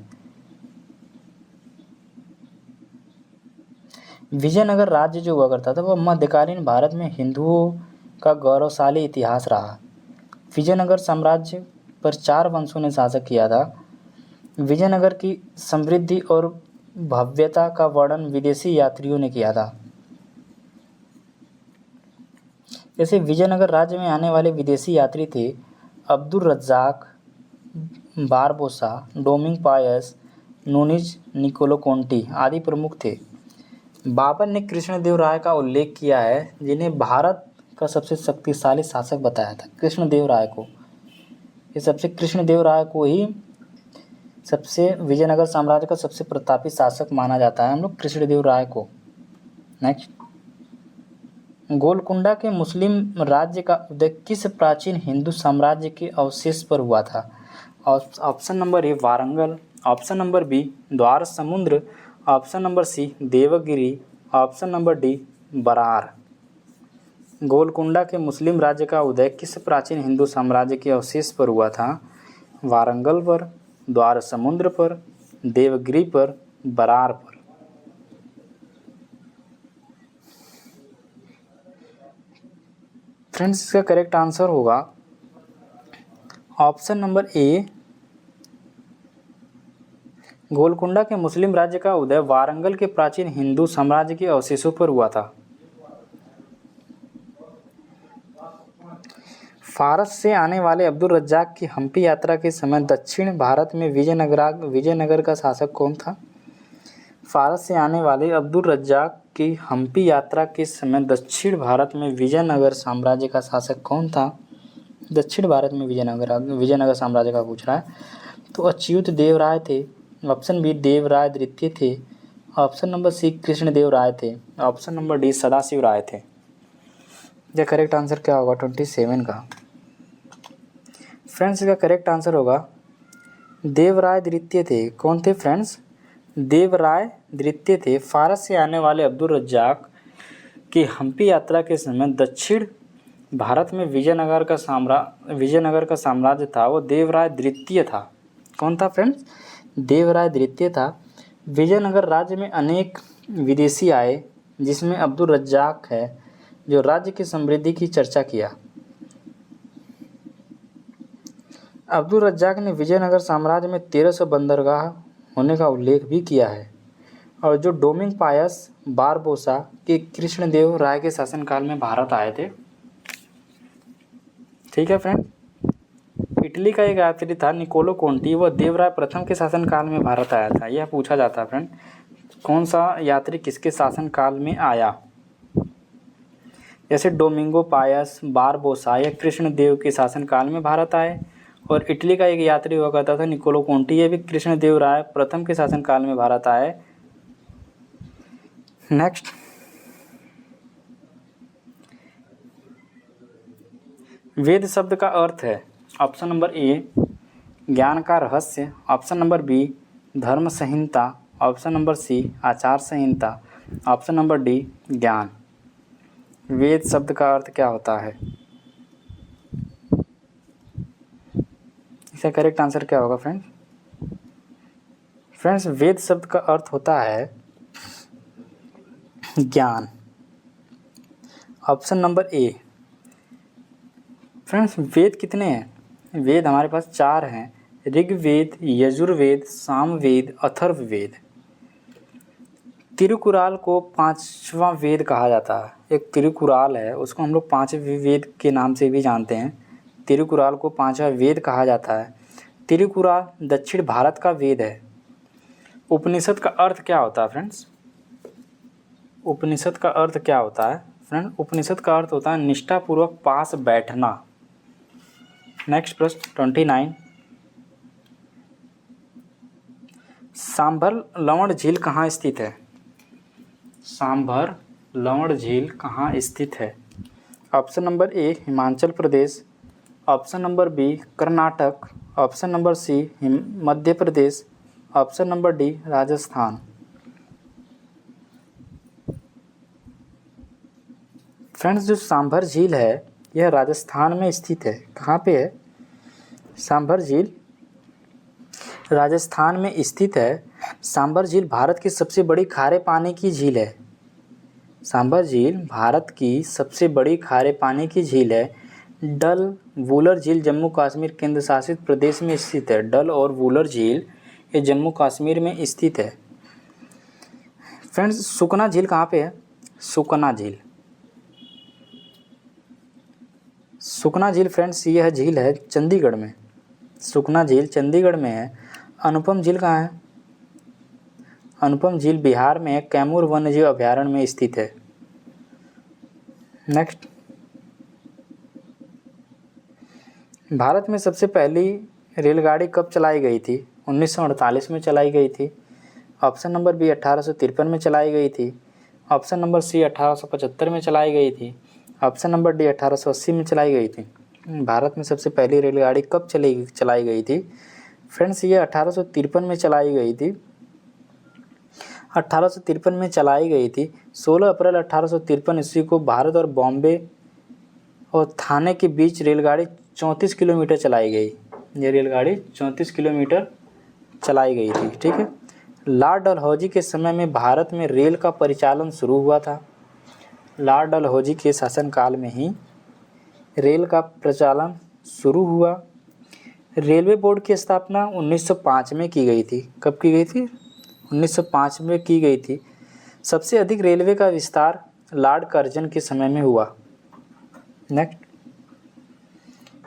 विजयनगर राज्य जो हुआ करता था वह मध्यकालीन भारत में हिंदुओं का गौरवशाली इतिहास रहा। विजयनगर साम्राज्य पर 4 वंशों ने शासन किया था। विजयनगर की समृद्धि और भव्यता का वर्णन विदेशी यात्रियों ने किया था। जैसे विजयनगर राज्य में आने वाले विदेशी यात्री थे अब्दुल रज्जाक, बारबोसा, डोमिंग पायस, नूनिज, निकोलो कोंटी आदि प्रमुख थे। बाबर ने कृष्णदेव राय का उल्लेख किया है, जिन्हें भारत का सबसे शक्तिशाली शासक बताया था। कृष्णदेव राय को, कृष्णदेव राय को ही सबसे विजयनगर साम्राज्य का सबसे प्रतापी शासक माना जाता है हम लोग कृष्णदेव राय को। नेक्स्ट, गोलकुंडा के मुस्लिम राज्य का उदय किस प्राचीन हिंदू साम्राज्य के अवशेष पर हुआ था? Option number A Warangal, option number B Dwar Samudra, option number C Devagiri, option number D Berar. Golconda के मुस्लिम राज्य का उदय किस प्राचीन हिंदू साम्राज्य के अवशेष पर हुआ था? वारंगल पर, द्वार समुद्र पर, देवगिरी पर, बरार पर। फ्रेंड्स इसका करेक्ट आंसर होगा ऑप्शन नंबर ए, गोलकुंडा के मुस्लिम राज्य का उदय वारंगल के प्राचीन हिंदू साम्राज्य के अवशेषों पर हुआ था। फारस से आने वाले अब्दुल रज्जाक की हम्पी यात्रा के समय दक्षिण भारत में विजयनगर का शासक कौन था? फारस से आने वाले अब्दुल रज्जाक की हम्पी यात्रा के समय दक्षिण भारत में विजयनगर साम्राज्य का शासक कौन था? दक्षिण भारत में विजयनगर साम्राज्य का पूछ रहा है। तो अच्युत देव राय थे, ऑप्शन बी देवराय द्वितीय थे, ऑप्शन नंबर सी कृष्णदेव राय थे, ऑप्शन नंबर डी सदाशिव राय थे। यह करेक्ट आंसर क्या होगा 27 का? फ्रेंड्स इसका करेक्ट आंसर होगा देवराय द्वितीय थे। कौन थे फ्रेंड्स? देवराय द्वितीय थे। फारस से आने वाले अब्दुल रज्जाक की हम्पी यात्रा के समय दक्षिण भारत में विजयनगर का साम्राज्य था वो देवराय द्वितीय था। कौन था फ्रेंड्स? देवराय द्वितीय था। विजयनगर राज्य में अनेक विदेशी आए, जिसमें अब्दुल रज्जाक है, जो राज्य की समृद्धि की चर्चा किया। अब्दुल रज्जाक ने विजयनगर साम्राज्य में 1300 बंदरगाह होने का उल्लेख भी किया है। और जो डोमिंग पायस बारबोसा के कृष्णदेव राय के शासनकाल में भारत आए थे। ठीक है फ्रेंड। इटली का एक यात्री था निकोलो कोंटी, वह देवराय प्रथम के शासनकाल में भारत आया था। यह पूछा जाता है फ्रेंड, कौन सा यात्री किसके शासनकाल में आया। जैसे डोमिंगो पायस बारबोसा या कृष्णदेव के शासनकाल में भारत आए। और इटली का एक यात्री हुआ करता था निकोलो कोंटी, ये भी कृष्णदेव राय प्रथम के शासनकाल में भारत आए। नेक्स्ट, वेद शब्द का अर्थ है। ऑप्शन नंबर ए ज्ञान का रहस्य, ऑप्शन नंबर बी धर्म संहिता, ऑप्शन नंबर सी आचार संहिता, ऑप्शन नंबर डी ज्ञान। वेद शब्द का अर्थ क्या होता है? इसका करेक्ट आंसर क्या होगा फ्रेंड्स? फ्रेंड्स, वेद शब्द का अर्थ होता है ज्ञान। ऑप्शन नंबर ए। फ्रेंड्स, वेद कितने हैं? वेद हमारे पास 4 हैं, ऋग्वेद, यजुर्वेद, सामवेद, अथर्ववेद। तिरुकुराल को 5वां वेद कहा जाता है। एक तिरुकुराल है, उसको हम लोग 5वें वेद के नाम से भी जानते हैं। तिरुकुराल को 5वां वेद कहा जाता है। तिरुकुराल दक्षिण भारत का वेद है। उपनिषद का अर्थ क्या होता है फ्रेंड्स? उपनिषद का अर्थ क्या होता है? फ्रेंड, उपनिषद का अर्थ होता है निष्ठापूर्वक पास बैठना। नेक्स्ट प्रश्न 29। सांभर लवण झील कहाँ स्थित है? सांभर लवण झील कहाँ स्थित है? Option number A Himachal Pradesh, option number B Karnataka, option number C Madhya Pradesh, option number D Rajasthan. Friends, जो सांभर झील है यह राजस्थान में स्थित है। कहाँ पे है? सांभर झील राजस्थान में स्थित है। सांभर झील भारत की सबसे बड़ी खारे पानी की झील है। सांभर झील भारत की सबसे बड़ी खारे पानी की झील है। डल वुलर झील जम्मू कश्मीर केंद्र शासित प्रदेश में स्थित है। डल और वुलर झील ये जम्मू कश्मीर में स्थित है। फ्रेंड्स, सुकना झील कहाँ पे है? सुकना झील। सुकना झील फ्रेंड्स यह झील है चंडीगढ़ में। सुकना झील चंडीगढ़ में है। अनुपम झील कहाँ है? अनुपम झील बिहार में कैमूर वन्यजीव अभयारण्य में स्थित है। नेक्स्ट, भारत में सबसे पहली रेलगाड़ी कब चलाई गई थी? 1948 में चलाई गई थी। ऑप्शन नंबर बी 1853 में चलाई गई थी। ऑप्शन नंबर सी 1875 में चलाई गई थी। ऑप्शन नंबर डी 1880 में चलाई गई थी। भारत में सबसे पहली रेलगाड़ी कब चलाई गई थी? फ्रेंड्स, ये 1853 में चलाई गई थी। 1853 में चलाई गई थी। 16 अप्रैल 1853 ईस्वी को भारत और बॉम्बे और थाने के बीच रेलगाड़ी 34 किलोमीटर चलाई गई। ये रेलगाड़ी 34 किलोमीटर चलाई गई थी। ठीक है। लॉर्ड डलहौजी के समय में भारत में रेल का परिचालन शुरू हुआ था। लॉर्ड डलहौजी के शासनकाल में ही रेल का प्रचालन शुरू हुआ। रेलवे बोर्ड की स्थापना 1905 में की गई थी। कब की गई थी? 1905 में की गई थी। सबसे अधिक रेलवे का विस्तार लॉर्ड कर्जन के समय में हुआ। नेक्स्ट,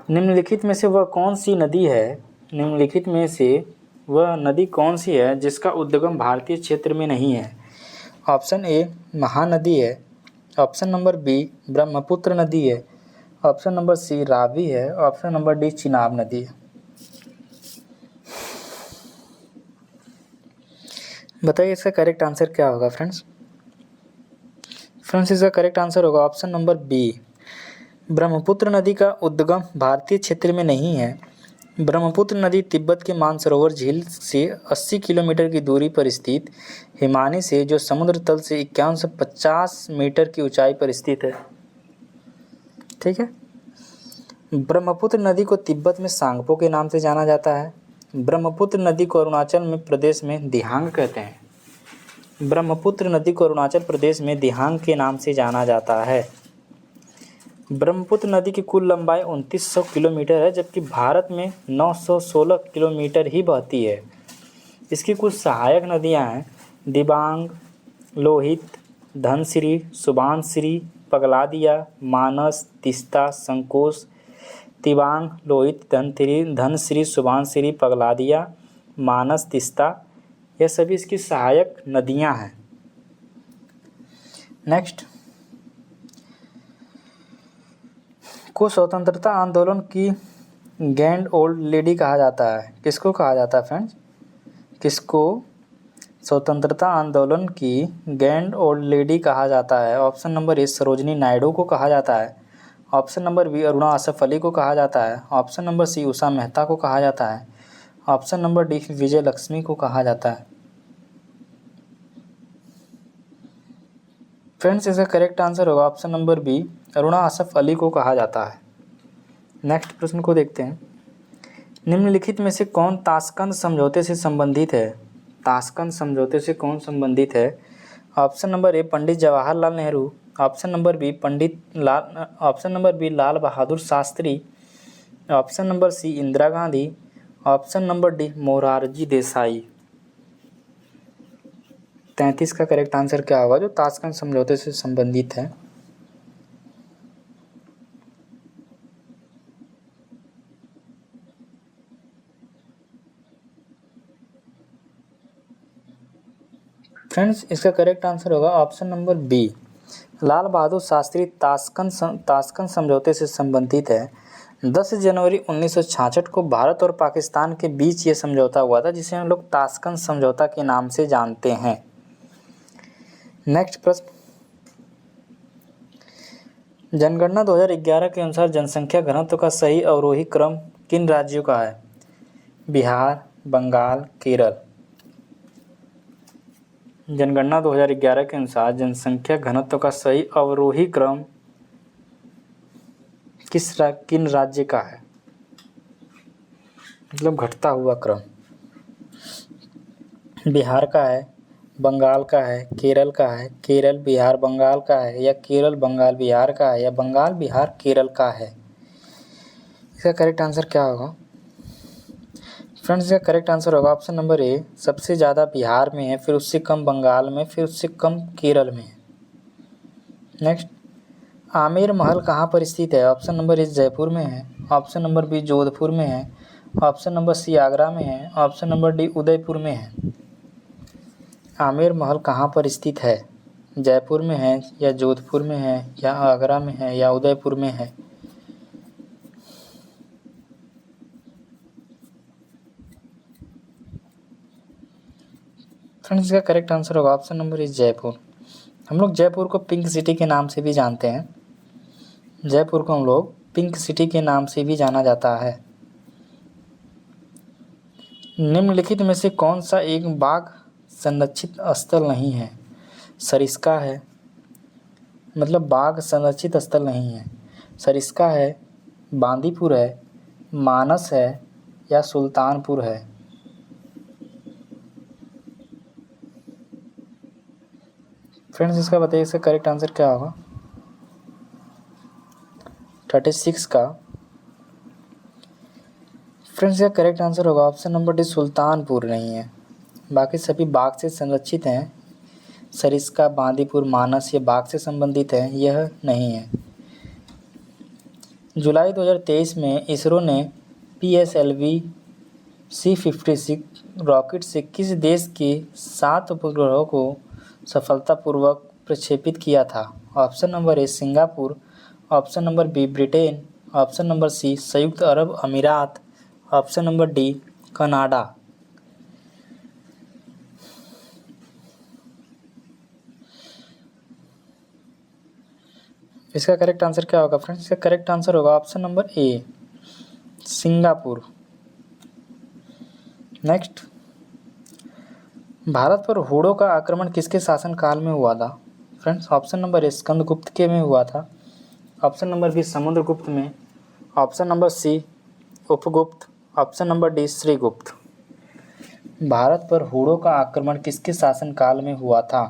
निम्नलिखित में से वह कौन सी नदी है? निम्नलिखित में से वह नदी कौन सी है जिसका उद्गम भारतीय क्षेत्र में नहीं है? ऑप्शन ए महानदी है। ऑप्शन नंबर बी ब्रह्मपुत्र नदी है। ऑप्शन नंबर सी रावी है। ऑप्शन नंबर डी चिनाब नदी है। बताइए इसका करेक्ट आंसर क्या होगा फ्रेंड्स? फ्रेंड्स, इसका करेक्ट आंसर होगा ऑप्शन नंबर बी। ब्रह्मपुत्र नदी का उद्गम भारतीय क्षेत्र में नहीं है। ब्रह्मपुत्र नदी तिब्बत के मानसरोवर झील से 80 किलोमीटर की दूरी पर स्थित हिमानी से, जो समुद्र तल से 5150 मीटर की ऊंचाई पर स्थित है। ठीक है। ब्रह्मपुत्र नदी को तिब्बत में सांगपो के नाम से जाना जाता है। ब्रह्मपुत्र नदी को अरुणाचल प्रदेश में दिहांग कहते हैं। ब्रह्मपुत्र नदी को अरुणाचल प्रदेश में दिहांग के नाम से जाना जाता है। ब्रह्मपुत्र नदी की कुल लंबाई 2900 किलोमीटर है, जबकि भारत में 916 किलोमीटर ही बहती है। इसकी कुछ सहायक नदियां हैं दिबांग, लोहित, धनसिरी, सुबानसिरी, पगलादिया, मानस, तीस्ता, संकोश। दिबांग, लोहित, धनसिरी, सुबानसिरी, पगलादिया, मानस, तीस्ता, यह सभी इसकी सहायक नदियां हैं। नेक्स्ट, को स्वतंत्रता आंदोलन की ग्रैंड ओल्ड लेडी कहा जाता है। किसको कहा जाता है फ्रेंड्स? किसको स्वतंत्रता आंदोलन की ग्रैंड ओल्ड लेडी कहा जाता है? Option number A Sarojini Naidu को कहा जाता है। Option number B Aruna Asaf Ali को कहा जाता है। Option number C Usha Mehta को कहा जाता है। Option number D Vijay Lakshmi को कहा जाता है। फ्रेंड्स, इसका करेक्ट आंसर होगा option number B Aruna Asaf Ali को कहा जाता है। नेक्स्ट प्रश्न को देखते हैं। निम्नलिखित में से कौन ताशकंद समझौते से संबंधित है? ताशकंद समझौते से कौन संबंधित है? Option number A Pandit Jawaharlal Nehru. Option number B Lal Bahadur Shastri. Option number C Indira Gandhi. Option number D Morarji Desai. 33 का करेक्ट आंसर क्या होगा जो ताशकंद समझौते से संबंधित है? फ्रेंड्स, इसका करेक्ट आंसर होगा option number B Lal Bahadur Shastri Tashkent समझौते से संबंधित है। 10 जनवरी 1966 को भारत और पाकिस्तान के बीच ये समझौता हुआ था, जिसे हम लोग ताशकंद समझौता के नाम से जानते हैं। नेक्स्ट प्रश्न, जनगणना 2011 के अनुसार जनसंख्या घनत्व का सही अवरोही क्रम किन राज्यों का है? बिहार, बंगाल, केरल। जनगणना 2011 के अनुसार जनसंख्या घनत्व का सही अवरोही क्रम किन राज्य का है? मतलब घटता हुआ क्रम। बिहार का है, बंगाल का है, केरल का है, केरल बिहार बंगाल का है, या केरल बंगाल बिहार का है, या बंगाल बिहार केरल का है। इसका करेक्ट आंसर क्या होगा? फ्रेंड्स, इसका करेक्ट आंसर होगा ऑप्शन नंबर ए सबसे ज़्यादा बिहार में है, फिर उससे कम बंगाल में, फिर उससे कम केरल में है। नेक्स्ट, आमेर महल कहाँ पर स्थित है? ऑप्शन नंबर ए जयपुर में है। ऑप्शन नंबर बी जोधपुर में है। ऑप्शन नंबर सी आगरा में है। ऑप्शन नंबर डी उदयपुर में है। आमेर महल कहाँ पर स्थित है? जयपुर में है, या जोधपुर में है, या आगरा में है, या उदयपुर में है? फ्रेंड्स, इसका करेक्ट आंसर होगा ऑप्शन नंबर इज जयपुर। हम लोग जयपुर को पिंक सिटी के नाम से भी जानते हैं। जयपुर को हम लोग पिंक सिटी के नाम से भी जाना जाता है। निम्नलिखित में से कौन सा एक बाघ संरक्षित स्थल नहीं है? सरिस्का है, मतलब बाघ संरक्षित स्थल नहीं है। सरिस्का है, बांदीपुर है, मानस है, या सुल्तानपुर है? फ्रेंड्स, इसका बताइए इसका करेक्ट आंसर क्या होगा? 36 का फ्रेंड्स, इसका करेक्ट आंसर होगा ऑप्शन नंबर डी सुल्तानपुर नहीं है। बाकी सभी बाघ से संरक्षित हैं। सरिस्का, बांदीपुर, मानस ये बाघ से संबंधित है, यह नहीं है। जुलाई 2023 में इसरो ने PSLV C56 रॉकेट से किस देश के 7 उपग्रहों को सफलतापूर्वक प्रक्षेपित किया था? Option number A Singapore. Option number B Britain. Option number C संयुक्त अरब अमीरात। Option number D Canada. इसका करेक्ट आंसर क्या होगा फ्रेंड्स? इसका करेक्ट आंसर होगा option number A Singapore. Next, Bharat पर हूणों का आक्रमण किसके शासनकाल में हुआ था? Friends, option number A Skandagupta के में हुआ था। ऑप्शन नंबर बी समुद्रगुप्त में। Option number C Upagupta. Option number D Shrigupta. Bharat पर हूणों का आक्रमण किसके शासनकाल में हुआ था?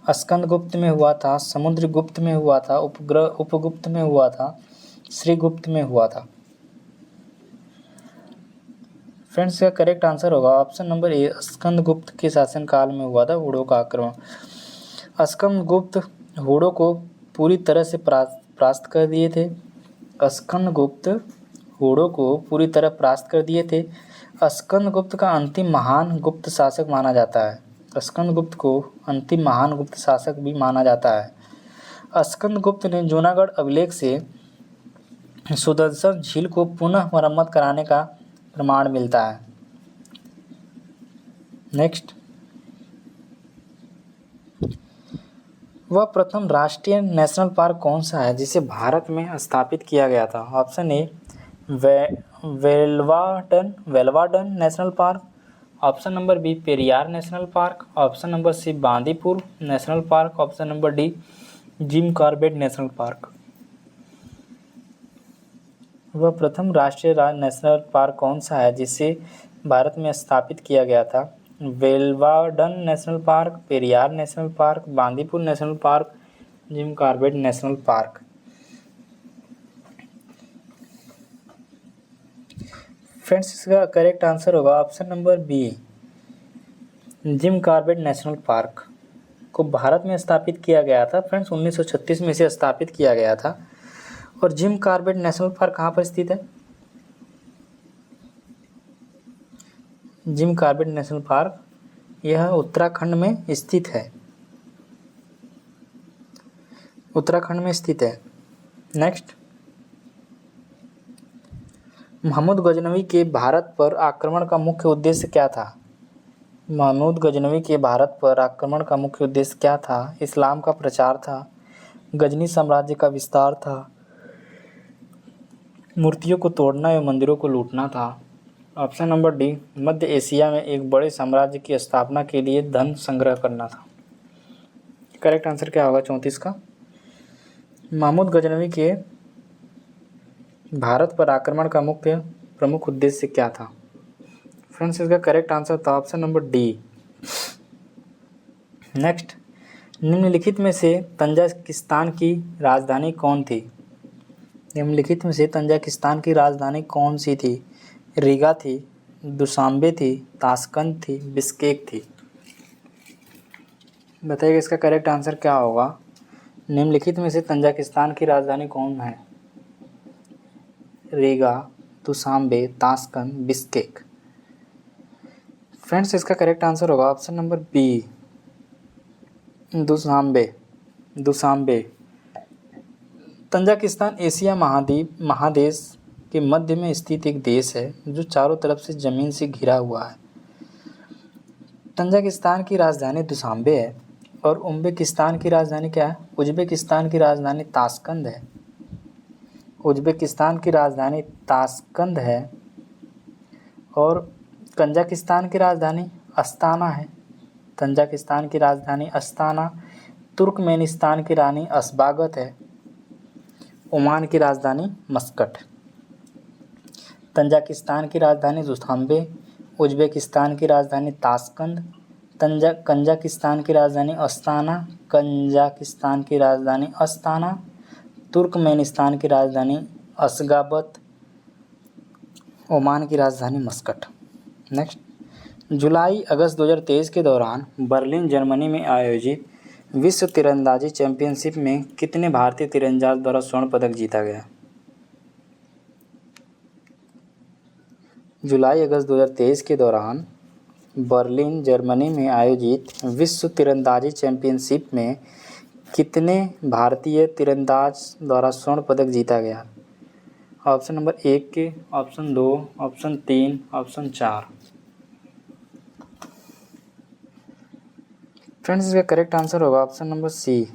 स्कंदगुप्त में हुआ था, समुद्रगुप्त में हुआ था, उपगुप्त में हुआ था, श्रीगुप्त में हुआ था। फ्रेंड्स, इसका करेक्ट आंसर होगा ऑप्शन नंबर ए, स्कंदगुप्त के शासनकाल में हुआ था हुड़ों का आक्रमण। स्कंदगुप्त हुड़ों को पूरी तरह से परास्त कर दिए थे। स्कंदगुप्त हुड़ों को पूरी तरह परास्त कर दिए थे। स्कंदगुप्त का अंतिम महान गुप्त शासक माना जाता है। स्कंदगुप्त को अंतिम महान गुप्त शासक भी माना जाता है। स्कंदगुप्त ने जूनागढ़ अभिलेख से सुदर्शन झील को पुनः मरम्मत कराने का प्रमाण मिलता है। नेक्स्ट, वह प्रथम राष्ट्रीय नेशनल पार्क कौन सा है जिसे भारत में स्थापित किया गया था? Option A, Velavadar national park. Option number B, Periyar national park. Option number C, Bandipur national park. Option number D, Jim Corbett national park. वह प्रथम राष्ट्रीय नेशनल पार्क कौन सा है जिसे भारत में स्थापित किया गया था? Velavadar national park, Periyar national park, Bandipur national park, Jim Corbett national park. Friends, इसका करेक्ट आंसर होगा option number B, Jim Corbett national park को भारत में स्थापित किया गया था। फ्रेंड्स, 1936 में इसे स्थापित किया गया था। और जिम कॉर्बेट नेशनल पार्क कहाँ पर स्थित है? जिम कॉर्बेट नेशनल पार्क यह उत्तराखंड में स्थित है। उत्तराखंड में स्थित है। नेक्स्ट, महमूद गजनवी के भारत पर आक्रमण का मुख्य उद्देश्य क्या था? महमूद गजनवी के भारत पर आक्रमण का मुख्य उद्देश्य क्या था? इस्लाम का प्रचार था, गजनी साम्राज्य का विस्तार था, मूर्तियों को तोड़ना या मंदिरों को लूटना था। ऑप्शन नंबर डी, मध्य एशिया में एक बड़े साम्राज्य की स्थापना के लिए धन संग्रह करना था। करेक्ट आंसर क्या होगा 34 का? महमूद गजनवी के भारत पर आक्रमण का प्रमुख उद्देश्य क्या था? फ्रेंड्स, इसका करेक्ट आंसर था ऑप्शन नंबर डी। नेक्स्ट, निम्नलिखित में से तंजाकिस्तान की राजधानी कौन थी? निम्नलिखित में से तंजाकिस्तान की राजधानी कौन सी थी? रीगा थी, दुशांबे थी, ताशकंद थी, बिश्केक थी। बताइए इसका करेक्ट आंसर क्या होगा? निम्नलिखित में से तंजाकिस्तान की राजधानी कौन है? Riga, Dushanbe, Tashkent, Bishkek. Friends, इसका करेक्ट आंसर होगा option number B, Dushanbe. Tajikistan Asia महादेश के मध्य में स्थित एक देश है जो चारों तरफ से ज़मीन से घिरा हुआ है। तंजाकिस्तान की राजधानी दुशांबे है और उज़्बेकिस्तान की राजधानी क्या है? उज़्बेकिस्तान की राजधानी ताशकंद है। उज़्बेकिस्तान की राजधानी ताशकंद है और कजाकिस्तान की राजधानी अस्ताना है। तंजाकिस्तान की राजधानी अस्ताना, तुर्कमेनिस्तान की रानी अशबागत है, ओमान की राजधानी मस्कट। तंजाकिस्तान की राजधानी दुशांबे, उज़्बेकिस्तान की राजधानी ताशकंद, कजाकिस्तान की राजधानी अस्ताना, तुर्कमेनिस्तान की राजधानी अशगाबत, ओमान की राजधानी मस्कट। नेक्स्ट, जुलाई अगस्त 2023 के दौरान बर्लिन जर्मनी में आयोजित विश्व तीरंदाजी चैंपियनशिप में कितने भारतीय तीरंदाज द्वारा स्वर्ण पदक जीता गया? जुलाई अगस्त 2023 के दौरान बर्लिन जर्मनी में आयोजित विश्व तीरंदाजी चैंपियनशिप में कितने भारतीय तीरंदाज द्वारा स्वर्ण पदक जीता गया? ऑप्शन नंबर 1 के, ऑप्शन 2, ऑप्शन 3, ऑप्शन 4। फ्रेंड्स, इसका करेक्ट आंसर होगा ऑप्शन नंबर सी,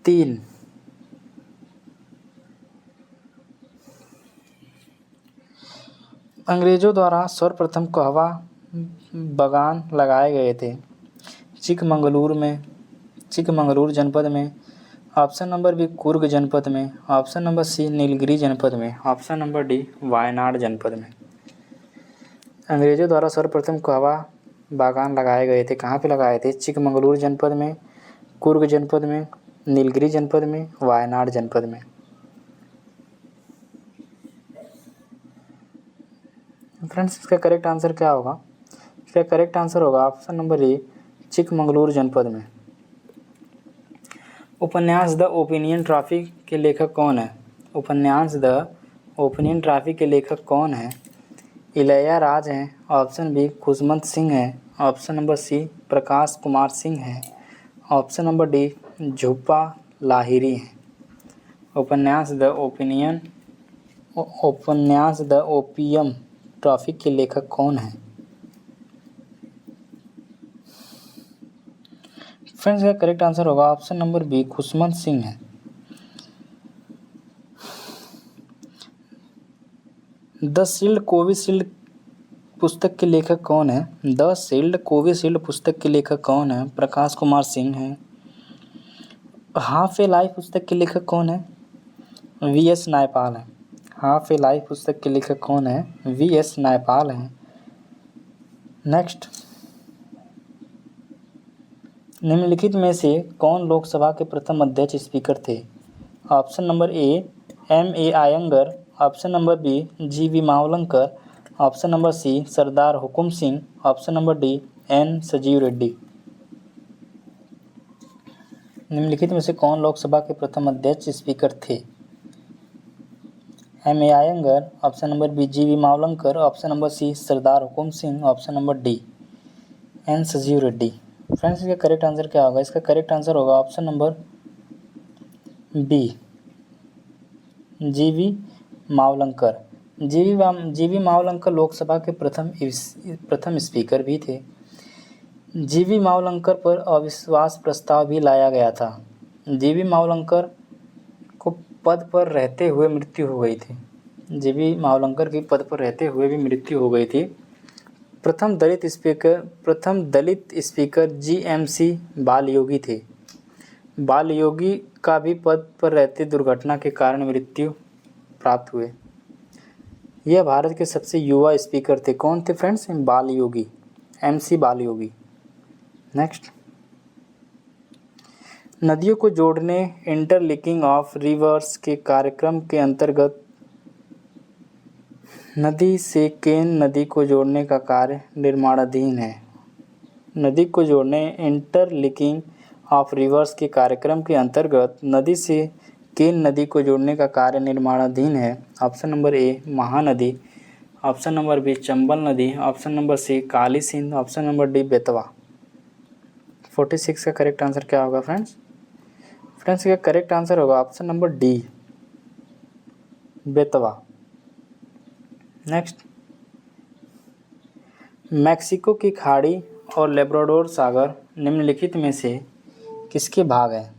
3। अंग्रेजों द्वारा सर्वप्रथम कहवा बागान लगाए गए थे? चिकमंगलूर जनपद में। ऑप्शन नंबर बी, कुर्ग जनपद में। ऑप्शन नंबर सी, नीलगिरी जनपद में। ऑप्शन नंबर डी, वायनाड जनपद में। अंग्रेजों द्वारा सर्वप्रथम कहवा बागान लगाए गए थे। कहाँ पे लगाए थे? चिकमंगलूर जनपद में, कुर्ग जनपद में, नीलगिरी जनपद में, वायनाड जनपद में। फ्रेंड्स इसका करेक्ट आंसर क्या होगा? इसका करेक्ट आंसर होगा ऑप्शन नंबर ए, चिकमंगलूर जनपद में। उपन्यास द ओपिनियन ट्रॉफी के लेखक कौन है? उपन्यास द ओपिनियन ट्रॉफी के लेखक कौन है? इलैयाराज हैं, ऑप्शन बी खुशवंत सिंह है, ऑप्शन नंबर सी प्रकाश कुमार सिंह है, option number D Zuppa Lahiri है। उपन्यास द ओपियम ट्रॉफी के लेखक कौन है? फ्रेंड्स का करेक्ट आंसर होगा option number B Khushwant Singh है। द शील्ड कोविशील्ड पुस्तक के लेखक कौन है? द शील्ड कोविशील्ड पुस्तक के लेखक कौन है? प्रकाश कुमार सिंह है। हाफ ए लाइफ पुस्तक के लेखक कौन है? वी.एस. नायपाल है। हाफ ए लाइफ पुस्तक के लेखक कौन है? वी.एस. नायपाल है। नेक्स्ट, निम्नलिखित में से कौन लोकसभा के प्रथम अध्यक्ष स्पीकर थे? Option number A M.A. Ayyangar, option number B G V. Mavalankar, option number C Sardar Hukam Singh, option number D N. Sanjiva Reddy. निम्नलिखित में से कौन लोकसभा के प्रथम अध्यक्ष स्पीकर थे? M.A. Ayyangar, option number B G V. Mavalankar, option number C Sardar Hukam Singh, option number D N. Sanjiva Reddy. Friends इसका करेक्ट आंसर क्या होगा? इसका करेक्ट आंसर होगा option number B G V. Mavalankar. G V. Mavalankar Lok Sabha के प्रथम स्पीकर भी थे। जी.वी. मावलंकर पर अविश्वास प्रस्ताव भी लाया गया था। जी.वी. मावलंकर को पद पर रहते हुए मृत्यु हो गई थी। जी.वी. मावलंकर की पद पर रहते हुए भी मृत्यु हो गई थी। प्रथम दलित स्पीकर जी.एम.सी. बालयोगी थे। बालयोगी का भी पद पर रहते दुर्घटना के कारण मृत्यु प्राप्त हुए। यह भारत के सबसे युवा स्पीकर थे। कौन थे friends? Balayogi, M.C. Balayogi. Next, नदियों को जोड़ने इंटरलिंकिंग ऑफ रिवर्स के कार्यक्रम के अंतर्गत नदी से केन नदी को जोड़ने का कार्य निर्माणाधीन है। नदी को जोड़ने इंटरलिंकिंग ऑफ रिवर्स के कार्यक्रम के अंतर्गत नदी से केन नदी को जोड़ने का कार्य निर्माणाधीन है। Option number A Mahanadi, option number B Chambal नदी, option number C Kali Sindh, option number D Betwa. 46 का करेक्ट आंसर क्या होगा फ्रेंड्स? फ्रेंड्स का करेक्ट आंसर होगा option number D Betwa. Next, Mexico की खाड़ी और लेब्राडोर सागर निम्नलिखित में से किसके भाग हैं?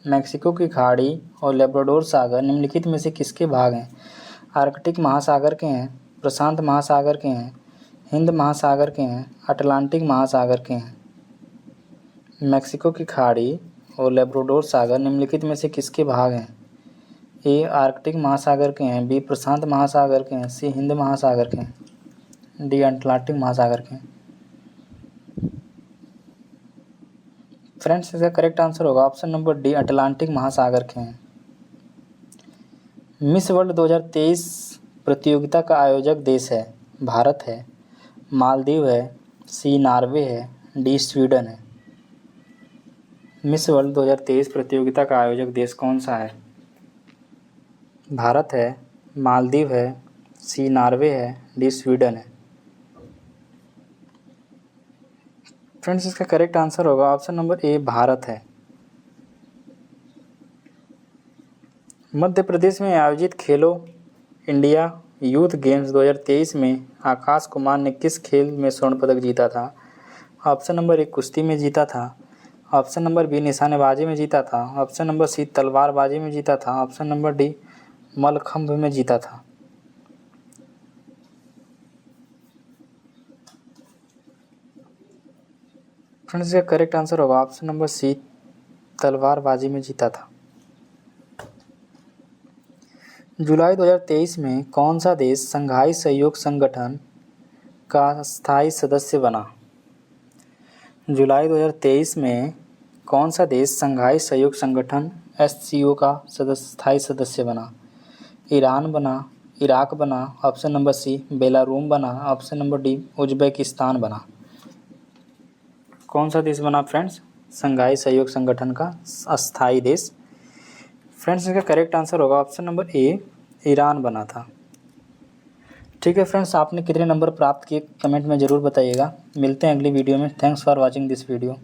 मैक्सिको की खाड़ी और लेब्राडोर सागर निम्नलिखित में से किसके भाग हैं? आर्कटिक महासागर के हैं, प्रशांत महासागर के हैं, हिंद महासागर के हैं, अटलांटिक महासागर के हैं। मैक्सिको की खाड़ी और लेब्राडोर सागर निम्नलिखित में से किसके भाग हैं? ए आर्कटिक महासागर के हैं, बी प्रशांत महासागर के हैं, सी हिंद महासागर के हैं, डी अटलांटिक महासागर के हैं। फ्रेंड्स इसका करेक्ट आंसर होगा ऑप्शन नंबर डी अटलांटिक महासागर के हैं। मिस वर्ल्ड 2023 प्रतियोगिता का आयोजक देश है? भारत है, मालदीव है, सी नॉर्वे है, डी स्वीडन है। मिस वर्ल्ड 2023 प्रतियोगिता का आयोजक देश कौन सा है? भारत है, मालदीव है, सी नॉर्वे है, डी स्वीडन है। फ्रेंड्स इसका करेक्ट आंसर होगा ऑप्शन नंबर ए भारत है। मध्य प्रदेश में आयोजित खेलो इंडिया यूथ गेम्स 2023 में आकाश कुमार ने किस खेल में स्वर्ण पदक जीता था? ऑप्शन नंबर ए कुश्ती में जीता था, ऑप्शन नंबर बी निशानेबाजी में जीता था, ऑप्शन नंबर सी तलवारबाजी में जीता था, ऑप्शन नंबर डी मल्लखंभ में जीता था। फ्रेंड्स इसका करेक्ट आंसर होगा ऑप्शन नंबर सी तलवारबाजी में जीता था। जुलाई 2023 में कौन सा देश शंघाई सहयोग संगठन का स्थायी सदस्य बना? जुलाई 2023 में कौन सा देश शंघाई सहयोग संगठन SCO का स्थायी सदस्य बना? ईरान बना, इराक बना, ऑप्शन नंबर सी बेलारूम बना, ऑप्शन नंबर डी उज्बेकिस्तान बना। कौन सा देश बना फ्रेंड्स शंघाई सहयोग संगठन का अस्थायी देश? फ्रेंड्स इसका करेक्ट आंसर होगा ऑप्शन नंबर ए ईरान बना था। ठीक है फ्रेंड्स, आपने कितने नंबर प्राप्त किए कमेंट में ज़रूर बताइएगा। मिलते हैं अगली वीडियो में। Thanks for watching this video.